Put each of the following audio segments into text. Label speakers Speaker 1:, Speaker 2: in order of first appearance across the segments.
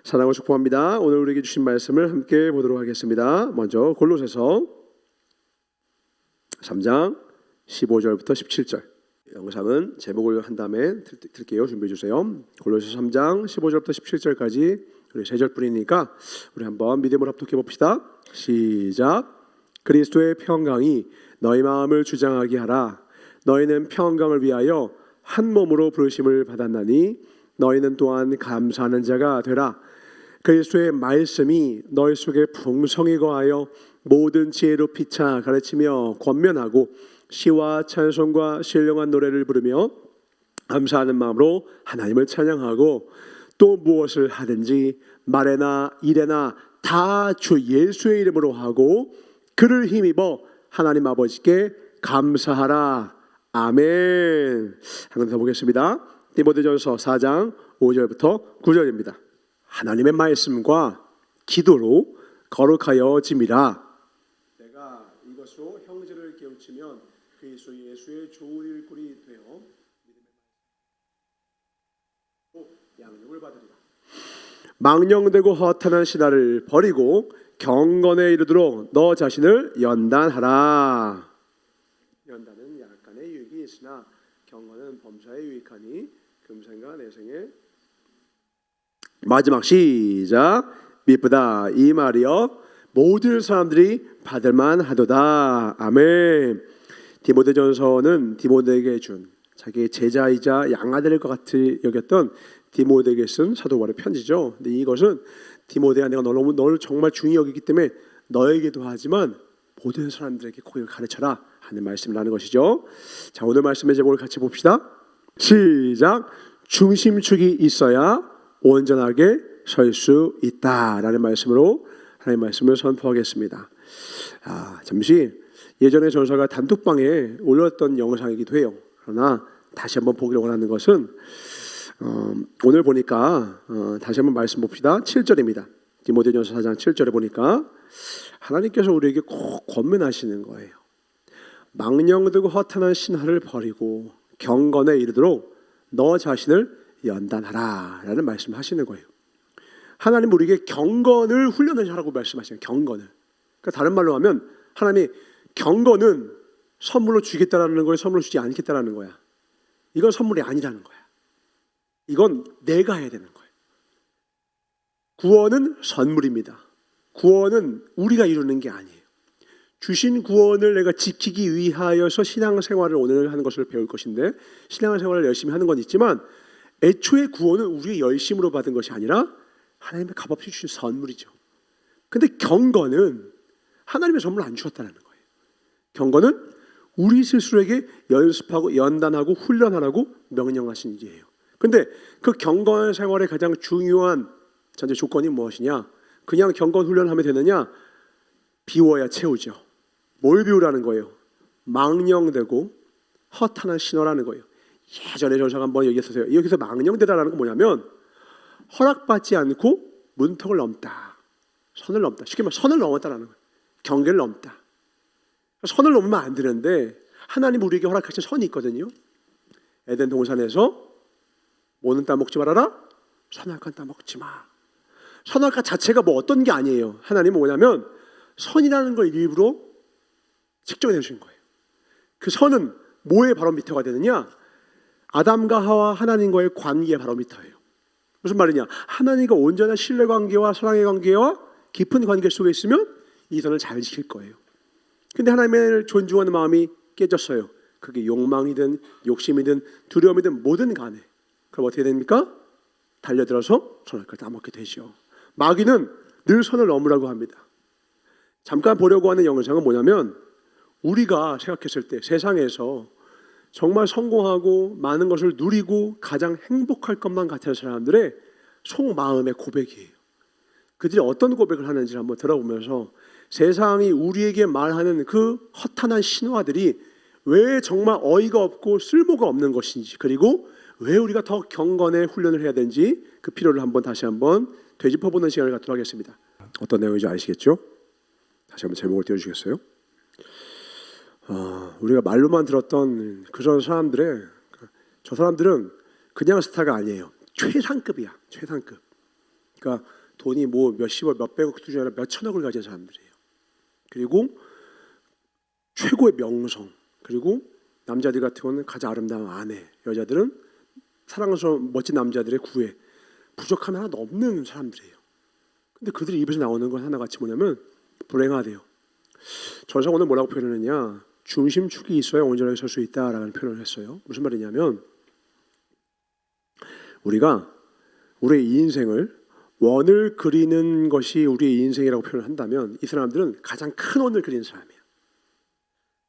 Speaker 1: 사랑하고 축복합니다. 오늘 우리에게 주신 말씀을 함께 보도록 하겠습니다. 먼저 골로새서 3장 15절부터 17절. 영상은 제목을 한 다음에 들게요. 준비해 주세요. 골로새서 3장 15절부터 17절까지 우리 3절뿐이니까 우리 한번 믿음으로 합독해 봅시다. 시작. 그리스도의 평강이 너희 마음을 주장하게 하라. 너희는 평강을 위하여 한 몸으로 부르심을 받았나니 너희는 또한 감사하는 자가 되라. 그리스도의 말씀이 너희 속에 풍성히 거하여 모든 지혜로 피차 가르치며 권면하고 시와 찬송과 신령한 노래를 부르며 감사하는 마음으로 하나님을 찬양하고 또 무엇을 하든지 말에나 일에나 다 주 예수의 이름으로 하고 그를 힘입어 하나님 아버지께 감사하라. 아멘. 한 번 더 보겠습니다. 디모데전서 4장 5절부터 9절입니다. 하나님의 말씀과 기도로 거룩하여짐이라. 내가 이것으로 형제를 깨우치면 그리스도 예수의 좋은 일꾼이 되어 양육을 받으리라. 망령되고 허탄한 신화를 버리고 경건에 이르도록 너 자신을 연단하라. 연단은 약간의 유익이 있으나 경건은 범사에 유익하니 금생과 내생에. 마지막 시작. 미쁘다 이 말이여 모든 사람들이 받을만 하도다. 아멘. 디모데전서는 디모데에게 준 자기의 제자이자 양아들일 것 같이 여겼던 디모데에게 쓴 사도 바울의 편지죠. 근데 이것은 디모데야, 내가 너를 정말 중히 여기기 때문에 너에게도 하지만 모든 사람들에게 꼭 이걸 가르쳐라 하는 말씀을 하는 것이죠. 자, 오늘 말씀의 제목을 같이 봅시다. 시작. 중심축이 있어야 온전하게 설 수 있다라는 말씀으로 하나님의 말씀을 선포하겠습니다. 잠시 예전에 전사가 단톡방에 올렸던 영상이기도 해요. 그러나 다시 한번 보기를 원하는 것은 오늘 보니까 다시 한번 말씀 봅시다. 7절입니다. 디모데전서 4장 7절에 보니까 하나님께서 우리에게 꼭 권면하시는 거예요. 망령되고 허탄한 신화를 버리고 경건에 이르도록 너 자신을 연단하라 라는 말씀을 하시는 거예요. 하나님 우리에게 경건을 훈련하라고 말씀하시는 경건을. 그러니까 다른 말로 하면 하나님이 경건은 선물로 주겠다라는 거예요, 선물로 주지 않겠다라는 거야. 이건 선물이 아니라는 거야. 이건 내가 해야 되는 거예요. 구원은 선물입니다. 구원은 우리가 이루는 게 아니에요. 주신 구원을 내가 지키기 위하여서 신앙생활을 오늘 하는 것을 배울 것인데, 신앙생활을 열심히 하는 건 있지만 애초에 구원은 우리의 열심으로 받은 것이 아니라 하나님의 값없이 주신 선물이죠. 근데 경건은 하나님의 선물을 안 주셨다는 거예요. 경건은 우리 스스로에게 연습하고 연단하고 훈련하라고 명령하신 일이에요. 근데 그 경건 생활의 가장 중요한 전제 조건이 무엇이냐? 그냥 경건 훈련하면 되느냐? 비워야 채우죠. 뭘 비우라는 거예요? 망령되고 허탄한 신화라는 거예요. 예전에 전사가 한번 얘기했었어요. 여기서 망령되다라는 건 뭐냐면 허락받지 않고 문턱을 넘다, 선을 넘다. 쉽게 말하면 선을 넘었다라는 거예요. 경계를 넘다. 선을 넘으면 안 되는데 하나님 우리에게 허락하신 선이 있거든요. 에덴 동산에서 뭐는 따먹지 말아라? 선악과는 따먹지 마. 선악과 자체가 뭐 어떤 게 아니에요. 하나님은 뭐냐면 선이라는 걸 일부러 측정해 주신 거예요. 그 선은 뭐의 바로미터가 되느냐? 아담과 하와 하나님과의 관계의 바로미터예요. 무슨 말이냐? 하나님과 온전한 신뢰관계와 사랑의 관계와 깊은 관계 속에 있으면 이 선을 잘 지킬 거예요. 근데 하나님을 존중하는 마음이 깨졌어요. 그게 욕망이든 욕심이든 두려움이든 뭐든 간에 그럼 어떻게 됩니까? 달려들어서 선악과를 따먹게 되죠. 마귀는 늘 선을 넘으라고 합니다. 잠깐 보려고 하는 영상은 뭐냐면 우리가 생각했을 때 세상에서 정말 성공하고 많은 것을 누리고 가장 행복할 것만 같은 사람들의 속마음의 고백이에요. 그들이 어떤 고백을 하는지 한번 들어보면서 세상이 우리에게 말하는 그 허탄한 신화들이 왜 정말 어이가 없고 쓸모가 없는 것인지, 그리고 왜 우리가 더 경건의 훈련을 해야 되는지 그 필요를 다시 한번 되짚어보는 시간을 갖도록 하겠습니다. 어떤 내용인지 아시겠죠? 다시 한번 제목을 띄워주시겠어요? 우리가 말로만 들었던 그런 사람들의 저 사람들은 그냥 스타가 아니에요. 최상급이야. 최상급. 그러니까 돈이 뭐 몇십억, 몇백억 수준이 아니라 몇천억을 가진 사람들이에요. 그리고 최고의 명성, 그리고 남자들 같은 경우는 가장 아름다운 아내, 여자들은 사랑스러운 멋진 남자들의 구애, 부족함이 하나도 없는 사람들이에요. 근데 그들의 입에서 나오는 건 하나같이 뭐냐면 불행하대요. 전사가 오늘 뭐라고 표현했느냐, 중심축이 있어야 온전하게 설 수 있다라는 표현을 했어요. 무슨 말이냐면 우리가 우리의 인생을 원을 그리는 것이 우리의 인생이라고 표현을 한다면 이 사람들은 가장 큰 원을 그리는 사람이에요.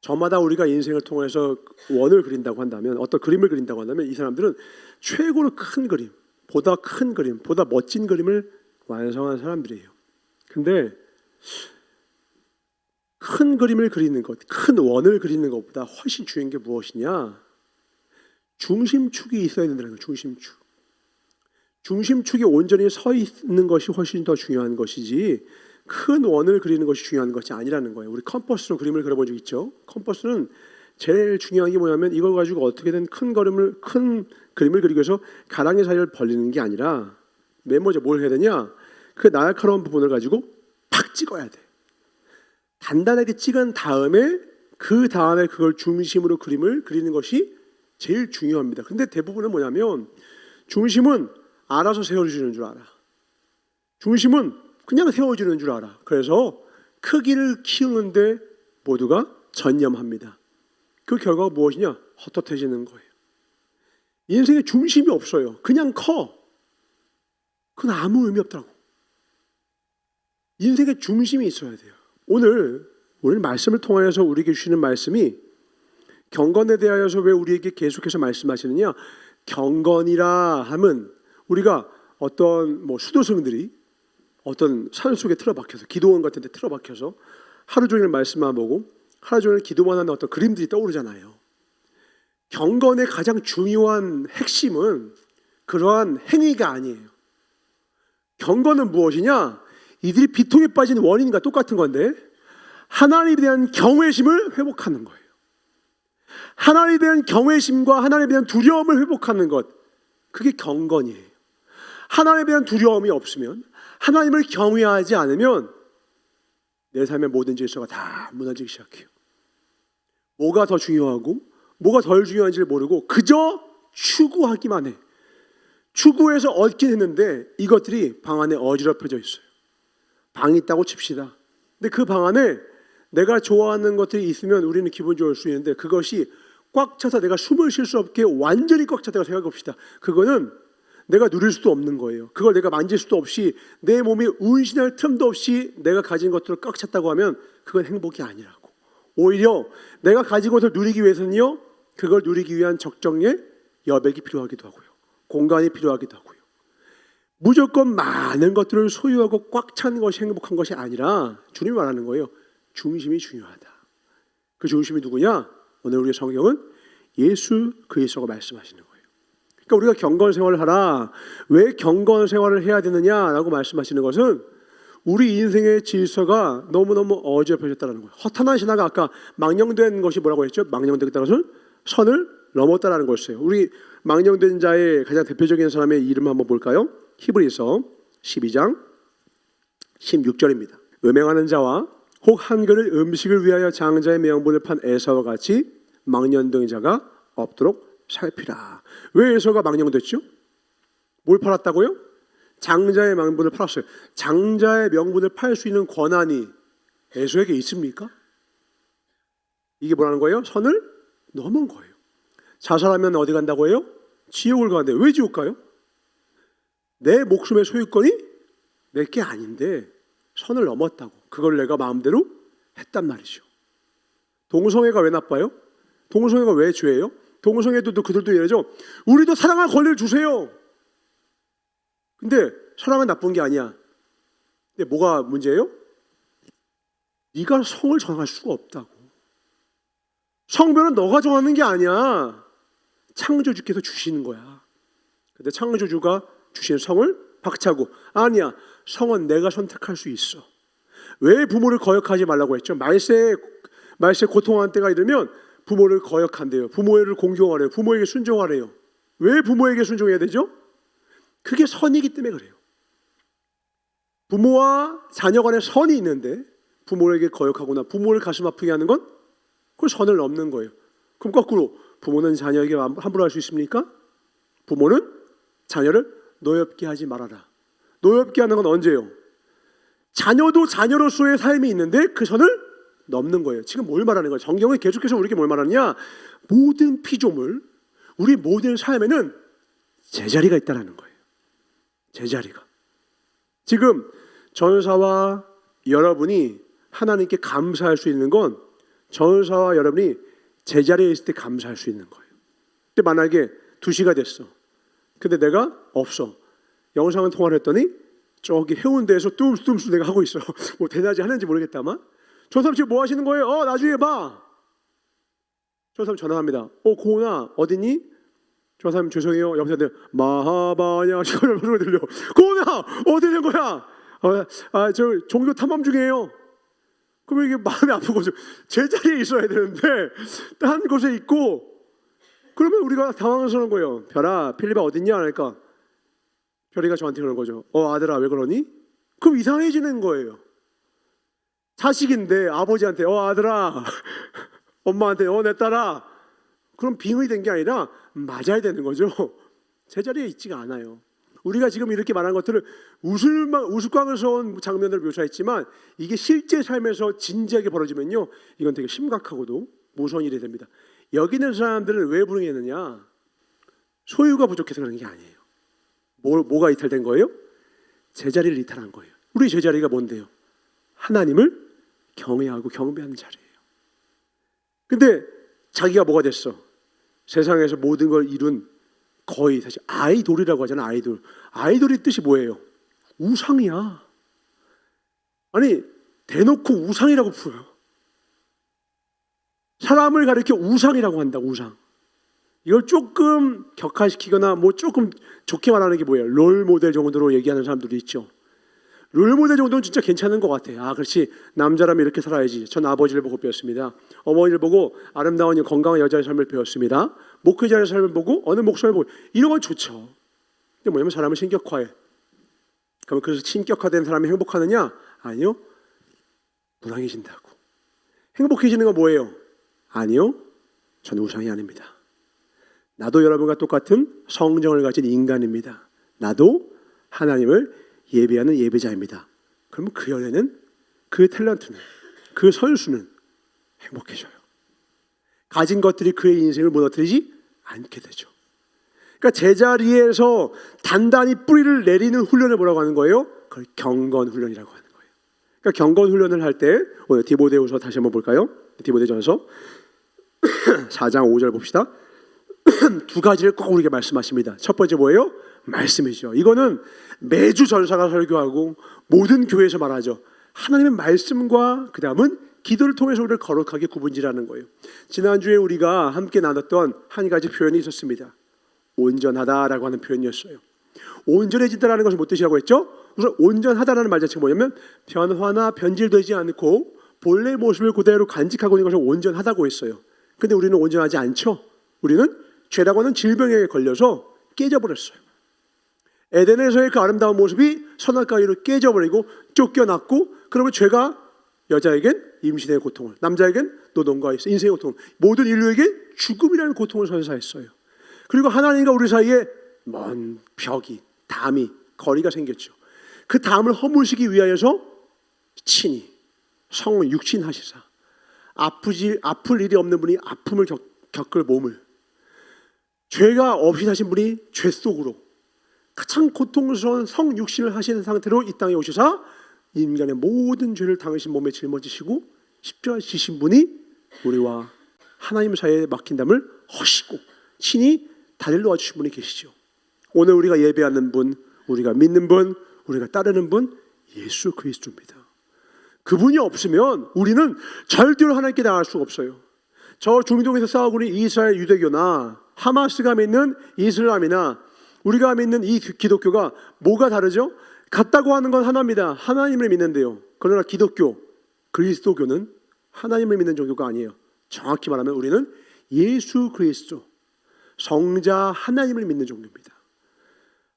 Speaker 1: 저마다 우리가 인생을 통해서 원을 그린다고 한다면, 어떤 그림을 그린다고 한다면 이 사람들은 최고로 큰 그림, 보다 큰 그림, 보다 멋진 그림을 완성한 사람들이에요. 근데 큰 그림을 그리는 것, 큰 원을 그리는 것보다 훨씬 중요한 게 무엇이냐? 중심축이 있어야 된다는 거예요. 중심축. 중심축이 온전히 서 있는 것이 훨씬 더 중요한 것이지 큰 원을 그리는 것이 중요한 것이 아니라는 거예요. 우리 컴퍼스로 그림을 그려본 적 있죠? 컴퍼스는 제일 중요한 게 뭐냐면 이걸 가지고 어떻게든 큰 그림을 그리기 위해서 가랑이 사이를 벌리는 게 아니라 맨 먼저 뭘 해야 되냐? 그 날카로운 부분을 가지고 팍 찍어야 돼. 단단하게 찍은 다음에 그 다음에 그걸 중심으로 그림을 그리는 것이 제일 중요합니다. 근데 대부분은 뭐냐면 중심은 알아서 세워주는 줄 알아. 중심은 그냥 세워주는 줄 알아. 그래서 크기를 키우는데 모두가 전념합니다. 그 결과가 무엇이냐? 헛헛해지는 거예요. 인생에 중심이 없어요. 그냥 커. 그건 아무 의미 없더라고. 인생에 중심이 있어야 돼요. 오늘 말씀을 통하여서 우리에게 주시는 말씀이 경건에 대하여서 왜 우리에게 계속해서 말씀하시느냐? 경건이라 함은 우리가 어떤 수도승들이 어떤 산 속에 틀어박혀서 기도원 같은 데 틀어박혀서 하루 종일 말씀만 보고 하루 종일 기도만 하는 어떤 그림들이 떠오르잖아요. 경건의 가장 중요한 핵심은 그러한 행위가 아니에요. 경건은 무엇이냐? 이들이 비통에 빠진 원인과 똑같은 건데 하나님에 대한 경외심을 회복하는 거예요. 하나님에 대한 경외심과 하나님에 대한 두려움을 회복하는 것, 그게 경건이에요. 하나님에 대한 두려움이 없으면, 하나님을 경외하지 않으면 내 삶의 모든 질서가 다 무너지기 시작해요. 뭐가 더 중요하고 뭐가 덜 중요한지를 모르고 그저 추구하기만 해. 추구해서 얻긴 했는데 이것들이 방 안에 어지럽혀져 있어요. 방이 있다고 칩시다. 근데 그 방 안에 내가 좋아하는 것들이 있으면 우리는 기분 좋을 수 있는데 그것이 꽉 차서 내가 숨을 쉴 수 없게 완전히 꽉 찼다고 생각해 봅시다. 그거는 내가 누릴 수도 없는 거예요. 그걸 내가 만질 수도 없이 내 몸이 운신할 틈도 없이 내가 가진 것들을 꽉 찼다고 하면 그건 행복이 아니라고. 오히려 내가 가진 것을 누리기 위해서는요, 그걸 누리기 위한 적정의 여백이 필요하기도 하고요. 공간이 필요하기도 하고요. 무조건 많은 것들을 소유하고 꽉 찬 것이 행복한 것이 아니라 주님이 말하는 거예요. 중심이 중요하다. 그 중심이 누구냐? 오늘 우리의 성경은 예수 그리스도가 말씀하시는 거예요. 그러니까 우리가 경건 생활을 하라. 왜 경건 생활을 해야 되느냐라고 말씀하시는 것은 우리 인생의 질서가 너무너무 어지럽혀졌다는 거예요. 허탄한 신화가 아까 망령된 것이 뭐라고 했죠? 망령되겠다는 것은 선을 넘었다라는 것이에요. 우리 망령된 자의 가장 대표적인 사람의 이름 한번 볼까요? 히브리서 12장 16절입니다. 음행하는 자와 혹 한 그릇 음식을 위하여 장자의 명분을 판 에사와 같이 망령된 자가 없도록 살피라. 왜 에사가 망령됐죠? 뭘 팔았다고요? 장자의 명분을 팔았어요. 장자의 명분을 팔 수 있는 권한이 에사에게 있습니까? 이게 뭐라는 거예요? 선을 넘은 거예요. 자살하면 어디 간다고 해요? 지옥을 가는데 왜 지옥 가요? 내 목숨의 소유권이 내 게 아닌데 선을 넘었다고. 그걸 내가 마음대로 했단 말이죠. 동성애가 왜 나빠요? 동성애가 왜 죄예요? 동성애도 그들도 이러죠. 우리도 사랑할 권리를 주세요. 근데 사랑은 나쁜 게 아니야. 근데 뭐가 문제예요? 네가 성을 정할 수가 없다고. 성별은 너가 정하는 게 아니야. 창조주께서 주시는 거야. 근데 창조주가 주신 성을 박차고, 아니야, 성은 내가 선택할 수 있어. 왜 부모를 거역하지 말라고 했죠? 말세 고통하는 때가 이르면 부모를 거역한대요. 부모를 공경하래요. 부모에게 순종하래요. 왜 부모에게 순종해야 되죠? 그게 선이기 때문에 그래요. 부모와 자녀 간에 선이 있는데 부모에게 거역하거나 부모를 가슴 아프게 하는 건 그 선을 넘는 거예요. 그럼 거꾸로 부모는 자녀에게 함부로 할 수 있습니까? 부모는 자녀를 노엽게 하지 말아라. 노엽게 하는 건 언제요? 자녀도 자녀로서의 삶이 있는데 그 선을 넘는 거예요. 지금 뭘 말하는 거예요? 성경은 계속해서 우리에게 뭘 말하느냐? 모든 피조물, 우리 모든 삶에는 제자리가 있다는 거예요. 제자리가. 지금 전사와 여러분이 하나님께 감사할 수 있는 건 전사와 여러분이 제자리에 있을 때 감사할 수 있는 거예요. 근데 만약에 2시가 됐어. 근데 내가 없어. 영상을 통화를 했더니 저기 해운대에서 뚠스뚠스 내가 하고 있어. 뭐 대낮에 하는지 모르겠다만 저 사람 지금 뭐 하시는 거예요? 나중에 봐. 저 사람 전화합니다. 고은아 어디니? 저 사람 죄송해요. 옆에서 마하바냐 시골 소리 들려. 고은아 어디 있는 거야? 저 종교 탐험 중이에요. 그러면 이게 마음이 아프고 제자리에 있어야 되는데 딴 곳에 있고 그러면 우리가 당황스러운 거예요. 별아 필리바 어딨냐? 하니까 별이가 저한테 그러는 거죠. 아들아 왜 그러니? 그럼 이상해지는 거예요. 자식인데 아버지한테 아들아 엄마한테 내 딸아 그럼 빙의 된 게 아니라 맞아야 되는 거죠. 제자리에 있지가 않아요. 우리가 지금 이렇게 말한 것들을 우스꽝스러운 장면을 묘사했지만 이게 실제 삶에서 진지하게 벌어지면요 이건 되게 심각하고도 무서운 일이 됩니다. 여기 있는 사람들은 왜 불행했느냐? 소유가 부족해서 그런 게 아니에요. 뭐가 이탈된 거예요? 제자리를 이탈한 거예요. 우리 제자리가 뭔데요? 하나님을 경외하고 경배하는 자리예요. 근데 자기가 뭐가 됐어? 세상에서 모든 걸 이룬 거의 사실 아이돌이라고 하잖아. 아이돌의 뜻이 뭐예요? 우상이야. 아니 대놓고 우상이라고 풀어요. 사람을 가리켜 우상이라고 한다. 우상. 이걸 조금 격화시키거나 조금 좋게 말하는 게 뭐예요? 롤모델 정도로 얘기하는 사람들도 있죠. 롤모델 정도는 진짜 괜찮은 것 같아. 그렇지. 남자라면 이렇게 살아야지. 전 아버지를 보고 배웠습니다. 어머니를 보고 아름다운 건강한 여자의 삶을 배웠습니다. 목회자의 삶을 보고 어느 목사를 보고 이런 건 좋죠. 근데 뭐냐면 사람을 신격화해. 그러면 그래서 신격화된 사람이 행복하느냐? 아니요. 불행해진다고. 행복해지는 건 뭐예요? 아니요. 저는 우상이 아닙니다. 나도 여러분과 똑같은 성정을 가진 인간입니다. 나도 하나님을 예배하는 예배자입니다. 그러면 그 연애는, 그 탤런트는, 그 선수는 행복해져요. 가진 것들이 그의 인생을 무너뜨리지 않게 되죠. 그러니까 제자리에서 단단히 뿌리를 내리는 훈련을 뭐라고 하는 거예요? 그걸 경건 훈련이라고 하는 거예요. 그러니까 경건 훈련을 할 때 오늘 디모데후서 다시 한번 볼까요? 디모데전서 4장 5절 봅시다. 두 가지를 꼭 우리에게 말씀하십니다. 첫 번째 뭐예요? 말씀이죠. 이거는 매주 전사가 설교하고 모든 교회에서 말하죠. 하나님의 말씀과 그 다음은 기도를 통해서 우리를 거룩하게 구분질하는 거예요. 지난주에 우리가 함께 나눴던 한 가지 표현이 있었습니다. 온전하다라고 하는 표현이었어요. 온전해진다라는 것은 무슨 뜻이라고 했죠? 우선 온전하다라는 말 자체가 뭐냐면 변화나 변질되지 않고 본래 모습을 그대로 간직하고 있는 것을 온전하다고 했어요. 근데 우리는 온전하지 않죠. 우리는 죄라고 하는 질병에 걸려서 깨져버렸어요. 에덴에서의 그 아름다운 모습이 선악과로 깨져버리고 쫓겨났고, 그러면 죄가 여자에겐 임신의 고통을, 남자에겐 노동과 인생의 고통을, 모든 인류에게 죽음이라는 고통을 선사했어요. 그리고 하나님과 우리 사이에 먼 벽이, 담이, 거리가 생겼죠. 그 담을 허무시기 위하여서 친히 성 육신하시사 아플 일이 없는 분이 아픔을 겪을 몸을, 죄가 없이 사신 분이 죄 속으로 가장 고통스러운 성 육신을 하시는 상태로 이 땅에 오셔서 인간의 모든 죄를 당하신 몸에 짊어지시고 십자가에 지신 분이 우리와 하나님 사이에 막힌 담을 허시고 친히 다리를 놓아주신 분이 계시죠. 오늘 우리가 예배하는 분, 우리가 믿는 분, 우리가 따르는 분, 예수 그리스도입니다. 그분이 없으면 우리는 절대로 하나님께 나갈 수가 없어요. 저 중동에서 싸우고 있는 이스라엘 유대교나 하마스가 믿는 이슬람이나 우리가 믿는 이 기독교가 뭐가 다르죠? 같다고 하는 건 하나입니다. 하나님을 믿는데요. 그러나 기독교, 그리스도교는 하나님을 믿는 종교가 아니에요. 정확히 말하면 우리는 예수 그리스도, 성자 하나님을 믿는 종교입니다.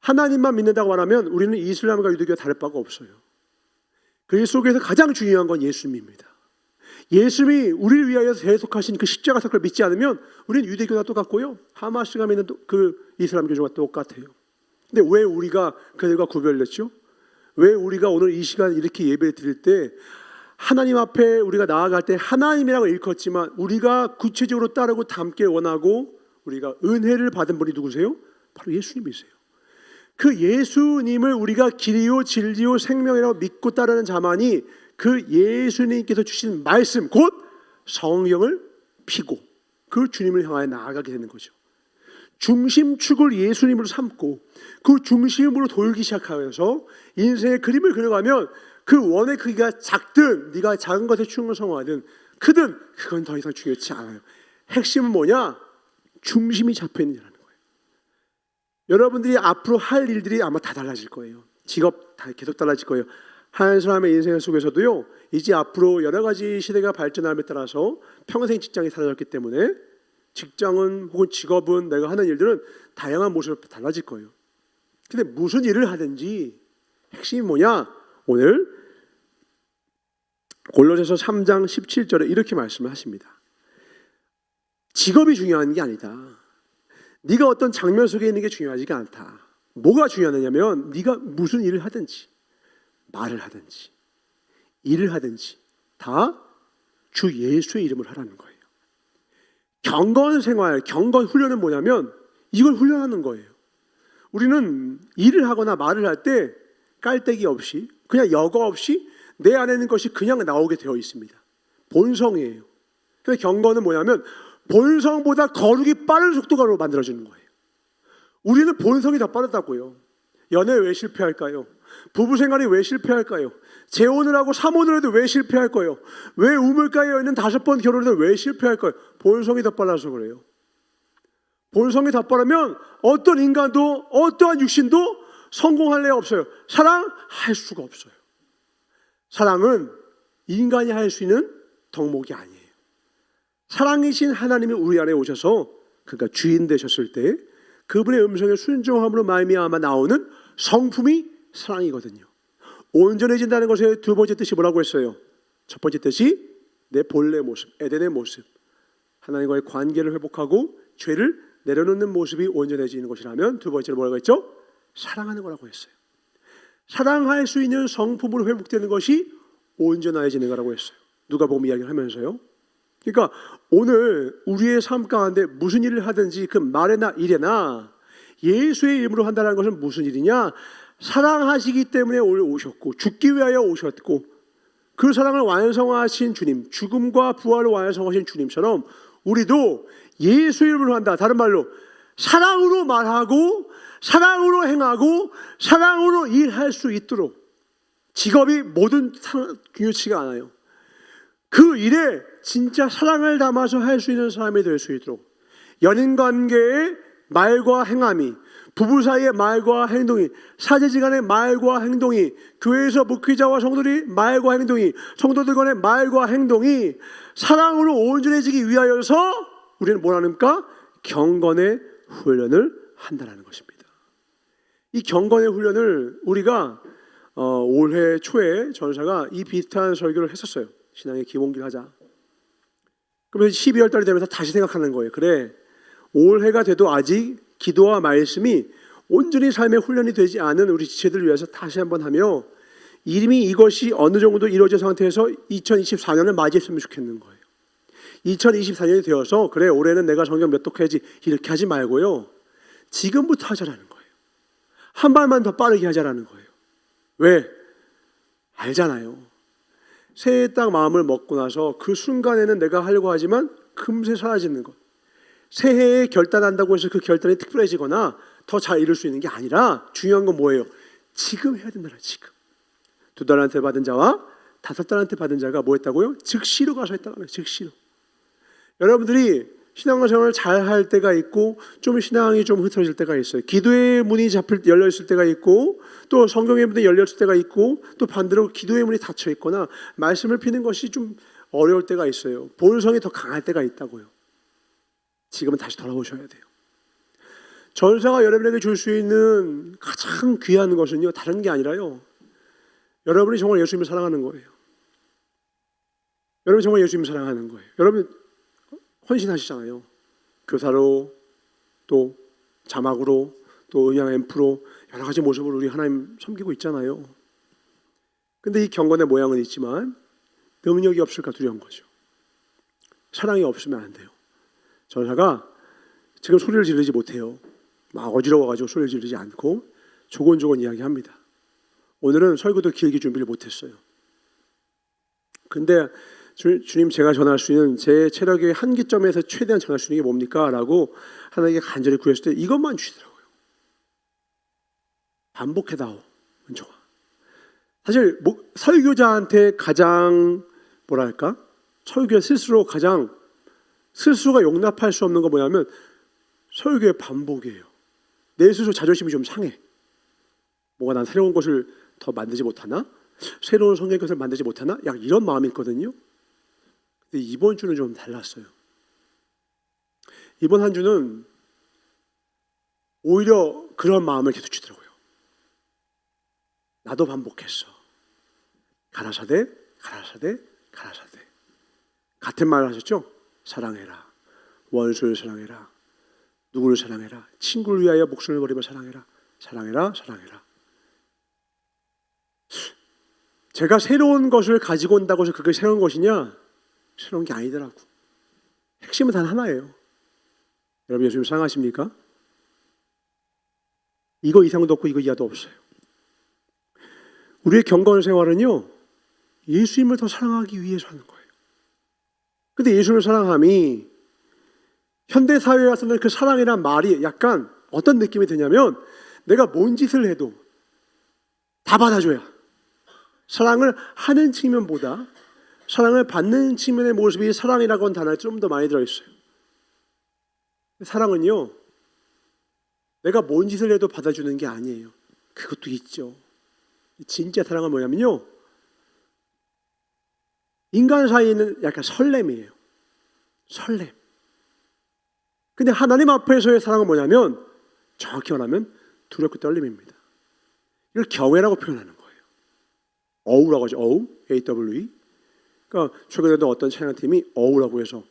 Speaker 1: 하나님만 믿는다고 말하면 우리는 이슬람과 유대교가 다를 바가 없어요. 그 속에서 가장 중요한 건 예수님입니다. 예수님이 우리를 위하여 대속하신 그 십자가 사건을 믿지 않으면 우리는 유대교와 똑같고요, 하마스가 믿는 그 이슬람교주와 똑같아요. 근데 왜 우리가 그들과 구별됐죠? 왜 우리가 오늘 이 시간 이렇게 예배를 드릴 때 하나님 앞에 우리가 나아갈 때 하나님이라고 일컫지만 우리가 구체적으로 따르고 닮게 원하고 우리가 은혜를 받은 분이 누구세요? 바로 예수님이세요. 그 예수님을 우리가 길이요 진리요 생명이라고 믿고 따르는 자만이 그 예수님께서 주신 말씀 곧 성령을 피고 그 주님을 향하여 나아가게 되는 거죠. 중심축을 예수님으로 삼고 그 중심으로 돌기 시작하면서 인생의 그림을 그려가면 그 원의 크기가 작든 네가 작은 것에 충성하든 크든 그건 더 이상 중요치 않아요. 핵심은 뭐냐? 중심이 잡혀있느냐는 거예요. 여러분들이 앞으로 할 일들이 아마 다 달라질 거예요. 직업 다 계속 달라질 거예요. 한 사람의 인생 속에서도요, 이제 앞으로 여러 가지 시대가 발전함에 따라서 평생 직장이 사라졌기 때문에 직장은 혹은 직업은 내가 하는 일들은 다양한 모습으로 달라질 거예요. 근데 무슨 일을 하든지 핵심이 뭐냐? 오늘 골로새서 3장 17절에 이렇게 말씀을 하십니다. 직업이 중요한 게 아니다. 네가 어떤 장면 속에 있는 게 중요하지가 않다. 뭐가 중요하냐면 네가 무슨 일을 하든지 말을 하든지 일을 하든지 다 주 예수의 이름을 하라는 거예요. 경건 생활, 경건 훈련은 뭐냐면 이걸 훈련하는 거예요. 우리는 일을 하거나 말을 할 때 깔때기 없이 그냥 여과 없이 내 안에 있는 것이 그냥 나오게 되어 있습니다. 본성이에요. 그래서 경건은 뭐냐면 본성보다 거룩이 빠른 속도로 만들어지는 거예요. 우리는 본성이 더 빠르다고요. 연애 왜 실패할까요? 부부 생활이 왜 실패할까요? 재혼을 하고 3혼을 해도 왜 실패할 거예요? 왜 우물가에 있는 5번 결혼해도 왜 실패할 거예요? 본성이 더 빨라서 그래요. 본성이 더 빠르면 어떤 인간도 어떠한 육신도 성공할 리 없어요. 사랑할 수가 없어요. 사랑은 인간이 할 수 있는 덕목이 아니에요. 사랑이신 하나님이 우리 안에 오셔서 그러니까 주인 되셨을 때 그분의 음성에 순종함으로 말미암아 나오는 성품이 사랑이거든요. 온전해진다는 것의 두 번째 뜻이 뭐라고 했어요? 첫 번째 뜻이 내 본래 모습, 에덴의 모습, 하나님과의 관계를 회복하고 죄를 내려놓는 모습이 온전해지는 것이라면 두 번째로 뭐라고 했죠? 사랑하는 거라고 했어요. 사랑할 수 있는 성품으로 회복되는 것이 온전해지는 거라고 했어요. 누가복음 이야기를 하면서요. 그러니까 오늘 우리의 삶 가운데 무슨 일을 하든지 그 말에나 일에나 예수의 이름으로 한다는 것은 무슨 일이냐? 사랑하시기 때문에 오셨고 죽기 위하여 오셨고 그 사랑을 완성하신 주님, 죽음과 부활을 완성하신 주님처럼 우리도 예수의 이름으로 한다. 다른 말로 사랑으로 말하고 사랑으로 행하고 사랑으로 일할 수 있도록 직업이 모든 중요치가 않아요. 그 일에 진짜 사랑을 담아서 할 수 있는 사람이 될 수 있도록 연인관계의 말과 행함이 부부 사이의 말과 행동이 사제지간의 말과 행동이 교회에서 목회자와 성도들이 말과 행동이 성도들 간의 말과 행동이 사랑으로 온전해지기 위하여서 우리는 뭘 하는가? 경건의 훈련을 한다는 것입니다. 이 경건의 훈련을 우리가 올해 초에 전사가 이 비슷한 설교를 했었어요. 신앙의 기본기를 하자. 그러면서 12월 달이 되면서 다시 생각하는 거예요. 그래, 올해가 돼도 아직 기도와 말씀이 온전히 삶의 훈련이 되지 않은 우리 지체들을 위해서 다시 한번 하며 이미 이것이 어느 정도 이루어진 상태에서 2024년을 맞이했으면 좋겠는 거예요. 2024년이 되어서 그래 올해는 내가 성경 몇 독해야지 이렇게 하지 말고요. 지금부터 하자라는 거예요. 한 발만 더 빠르게 하자라는 거예요. 왜? 알잖아요. 새해 딱 마음을 먹고 나서 그 순간에는 내가 하려고 하지만 금세 사라지는 것. 새해에 결단한다고 해서 그 결단이 특별해지거나 더 잘 이룰 수 있는 게 아니라 중요한 건 뭐예요? 지금 해야 된다. 지금. 2달란트 받은 자와 5달란트 받은 자가 뭐 했다고요? 즉시로 가서 했다고 해요. 즉시로. 여러분들이 신앙생활을 잘 할 때가 있고 좀 신앙이 좀 흐트러질 때가 있어요. 기도의 문이 열려 있을 때가 있고 또 성경의 문이 열려 있을 때가 있고 또 반대로 기도의 문이 닫혀 있거나 말씀을 피는 것이 좀 어려울 때가 있어요. 본성이 더 강할 때가 있다고요. 지금은 다시 돌아오셔야 돼요. 전사가 여러분에게 줄 수 있는 가장 귀한 것은요, 다른 게 아니라요, 여러분이 정말 예수님을 사랑하는 거예요. 여러분 정말 예수님을 사랑하는 거예요. 여러분 헌신하시잖아요. 교사로, 또 자막으로, 또 음향 앰프로 여러 가지 모습으로 우리 하나님 섬기고 있잖아요. 근데 이 경건의 모양은 있지만 능력이 없을까 두려운 거죠. 사랑이 없으면 안 돼요. 전사가 지금 소리를 지르지 못해요. 막 어지러워가지고 소리를 지르지 않고 조곤조곤 이야기합니다. 오늘은 설교도 길게 준비를 못했어요. 근데 주님, 제가 전할 수 있는 제 체력의 한계점에서 최대한 전할 수 있는 게 뭡니까? 라고 하나님께 간절히 구했을 때 이것만 주시더라고요. 반복해다오, 은총아. 사실 설교자한테 가장 뭐랄까? 설교 스스로 가장 스스로가 용납할 수 없는 거 뭐냐면 설교의 반복이에요. 내 스스로 자존심이 좀 상해. 뭐가 난 새로운 것을 더 만들지 못하나? 새로운 성경 것을 만들지 못하나? 약 이런 마음이 있거든요. 근데 이번 주는 좀 달랐어요. 이번 한 주는 오히려 그런 마음을 계속 주더라고요. 나도 반복했어. 가라사대, 가라사대, 가라사대. 같은 말을 하셨죠? 사랑해라. 원수를 사랑해라. 누구를 사랑해라. 친구를 위하여 목숨을 버리며 사랑해라. 사랑해라, 사랑해라. 제가 새로운 것을 가지고 온다고 해서 그게 새로운 것이냐? 새로운 게 아니더라고. 핵심은 단 하나예요. 여러분 예수님 사랑하십니까? 이거 이상도 없고 이거 이하도 없어요. 우리의 경건 생활은요, 예수님을 더 사랑하기 위해서 하는 거예요. 근데 예수님을 사랑함이 현대 사회에 와서는 그 사랑이란 말이 약간 어떤 느낌이 드냐면 내가 뭔 짓을 해도 다 받아줘야, 사랑을 하는 측면보다 사랑을 받는 측면의 모습이 사랑이라고 하는 단어에 좀 더 많이 들어있어요. 사랑은요, 내가 뭔 짓을 해도 받아주는 게 아니에요. 그것도 있죠. 진짜 사랑은 뭐냐면요, 인간 사이에는 약간 설렘이에요. 설렘. 근데 하나님 앞에서의 사랑은 뭐냐면 정확히 말하면 두렵고 떨림입니다. 이걸 경외라고 표현하는 거예요. 어우라고 하죠. 어우, AWE. 그러니까 최근에도 어떤 찬양팀이 어우라고 해서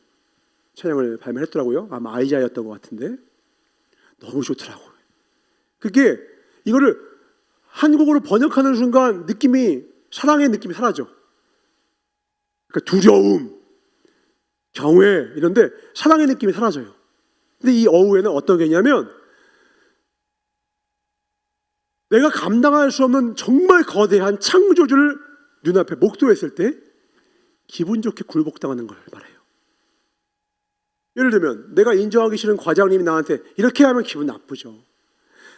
Speaker 1: 찬양을 발매했더라고요. 아마 아이자였던 것 같은데 너무 좋더라고요. 그게 이거를 한국어로 번역하는 순간 느낌이, 사랑의 느낌이 사라져. 그러니까 두려움, 경외 이런데 사랑의 느낌이 사라져요. 근데 이 어우에는 어떤 게 있냐면 내가 감당할 수 없는 정말 거대한 창조주를 눈앞에 목도했을 때 기분 좋게 굴복당하는 걸 말해요. 예를 들면 내가 인정하기 싫은 과장님이 나한테 이렇게 하면 기분 나쁘죠.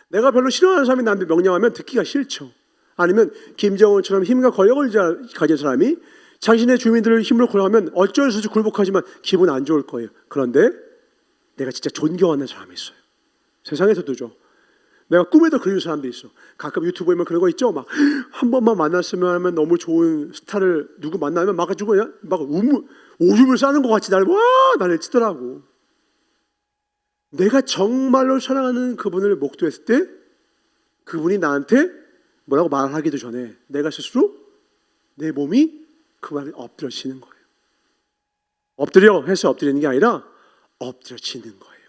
Speaker 1: 내가 별로 싫어하는 사람이 나한테 명령하면 듣기가 싫죠. 아니면 김정은처럼 힘과 권력을 가진 사람이 자신의 주민들을 힘으로 고용하면 어쩔 수 없이 굴복하지만 기분 안 좋을 거예요. 그런데 내가 진짜 존경하는 사람이 있어요. 세상에서도죠. 내가 꿈에도 그리는 사람도 있어. 가끔 유튜브에 보면 그런 거 있죠. 막 한 번만 만났으면 하면 너무 좋은 스타를 누구 만나면 막 가지고 막 오줌을 싸는 것 같이 나를 치더라고. 내가 정말로 사랑하는 그분을 목도했을 때 그분이 나한테 뭐라고 말하기도 전에 내가 스스로 내 몸이 그 말에 엎드려치는 거예요. 엎드려 해서 엎드리는 게 아니라 엎드려치는 거예요.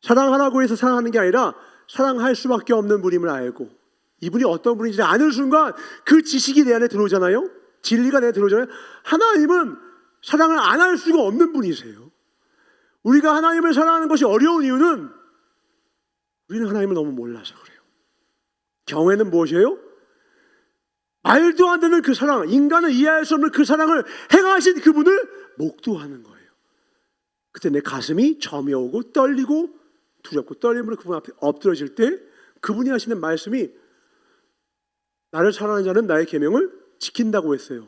Speaker 1: 사랑하라고 해서 사랑하는 게 아니라 사랑할 수밖에 없는 분임을 알고 이분이 어떤 분인지 아는 순간 그 지식이 내 안에 들어오잖아요. 진리가 내 안에 들어오잖아요. 하나님은 사랑을 안 할 수가 없는 분이세요. 우리가 하나님을 사랑하는 것이 어려운 이유는 우리는 하나님을 너무 몰라서 그래요. 경외는 무엇이에요? 말도 안 되는 그 사랑, 인간은 이해할 수 없는 그 사랑을 행하신 그분을 목도하는 거예요. 그때 내 가슴이 저며오고 떨리고 두렵고 떨림으로 그분 앞에 엎드러질 때 그분이 하시는 말씀이 나를 사랑하는 자는 나의 계명을 지킨다고 했어요.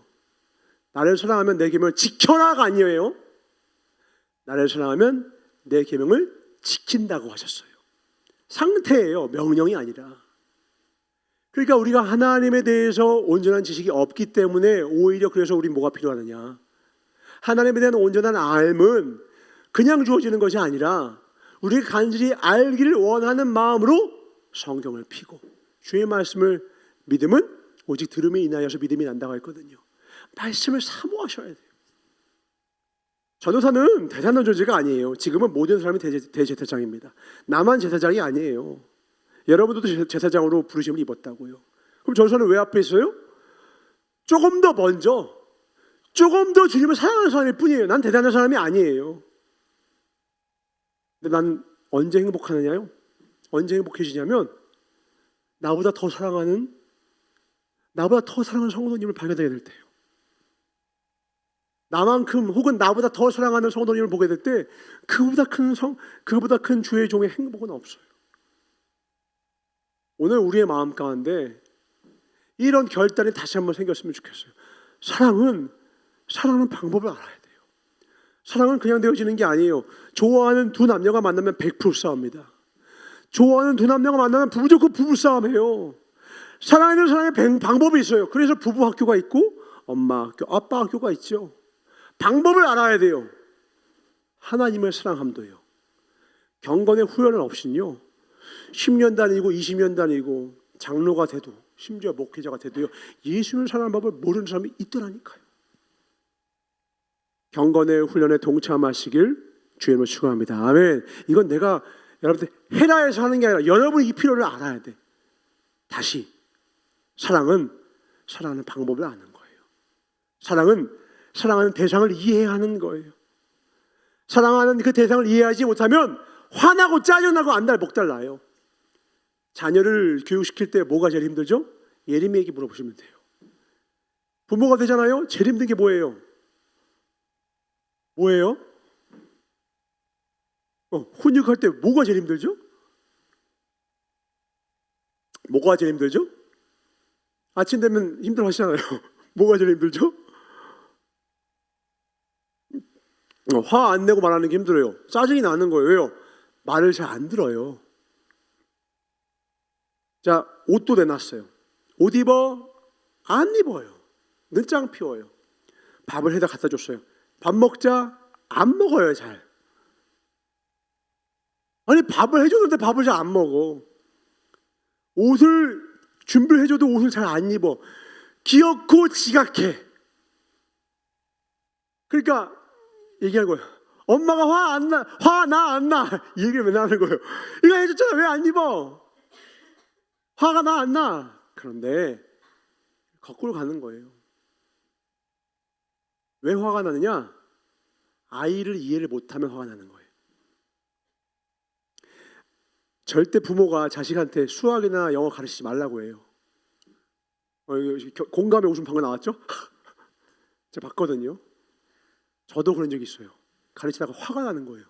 Speaker 1: 나를 사랑하면 내 계명을 지켜라가 아니에요. 나를 사랑하면 내 계명을 지킨다고 하셨어요. 상태예요. 명령이 아니라. 그러니까 우리가 하나님에 대해서 온전한 지식이 없기 때문에 오히려 그래서 우리 뭐가 필요하느냐. 하나님에 대한 온전한 알은 그냥 주어지는 것이 아니라 우리가 간절히 알기를 원하는 마음으로 성경을 피고 주의 말씀을 믿음은 오직 들음에 인하여서 믿음이 난다고 했거든요. 말씀을 사모하셔야 돼요. 전도사는 대단한 존재가 아니에요. 지금은 모든 사람이 대제사장입니다. 나만 제사장이 아니에요. 여러분들도 제사장으로 부르심을 입었다고요. 그럼 전도사는 왜 앞에 있어요? 조금 더 먼저, 조금 더 주님을 사랑하는 사람일 뿐이에요. 난 대단한 사람이 아니에요. 근데 난 언제 행복하느냐요? 언제 행복해지냐면 나보다 더 사랑하는 성도님을 발견하게 될 때예요. 나만큼 혹은 나보다 더 사랑하는 성도님을 보게 될 때 그보다 큰 주의 종의 행복은 없어요. 오늘 우리의 마음 가운데 이런 결단이 다시 한번 생겼으면 좋겠어요. 사랑은 방법을 알아야 돼요. 사랑은 그냥 되어지는 게 아니에요. 좋아하는 두 남녀가 만나면 100% 싸웁니다. 좋아하는 두 남녀가 만나면 무조건 부부싸움해요. 사랑하는 사랑의 방법이 있어요. 그래서 부부 학교가 있고 엄마 학교, 아빠 학교가 있죠. 방법을 알아야 돼요. 하나님을 사랑함도요. 경건의 후회는 없이요. 10년 다니고 20년 다니고 장로가 돼도 심지어 목회자가 돼도요. 예수님을 사랑하는 법을 모르는 사람이 있더라니까요. 경건의 훈련에 동참하시길 주님을 축원합니다. 아멘. 이건 내가 여러분들 해라 해서 하는 게 아니라 여러분이 이 필요를 알아야 돼. 다시 사랑은 사랑하는 방법을 아는 거예요. 사랑하는 대상을 이해해야 하는 거예요. 사랑하는 그 대상을 이해하지 못하면 화나고 짜증나고 안달 목달나요. 자녀를 교육시킬 때 뭐가 제일 힘들죠? 예림이에게 물어보시면 돼요. 부모가 되잖아요. 제일 힘든 게 뭐예요? 훈육할 때 뭐가 제일 힘들죠? 뭐가 제일 힘들죠? 아침 되면 힘들어 하시잖아요. 뭐가 제일 힘들죠? 화 안 내고 말하는 게 힘들어요. 짜증이 나는 거예요. 왜요? 말을 잘 안 들어요. 자, 옷도 내놨어요. 옷 입어? 안 입어요. 늦장 피워요. 밥을 해다 갖다 줬어요. 밥 먹자? 안 먹어요, 잘. 아니, 밥을 해줬는데 밥을 잘 안 먹어. 옷을 준비를 해줘도 옷을 잘 안 입어. 귀엽고 지각해. 그러니까 얘기한 거예요. 엄마가 화 나 안 나. 이 얘기를 맨날 하는 거예요. 이거 해줬잖아. 왜 안 입어? 화가 나 안 나. 그런데 거꾸로 가는 거예요. 왜 화가 나느냐? 아이를 이해를 못하면 화가 나는 거예요. 절대 부모가 자식한테 수학이나 영어 가르치지 말라고 해요. 공감의 웃음 방금 나왔죠? 제가 봤거든요. 저도 그런 적이 있어요. 가르치다가 화가 나는 거예요.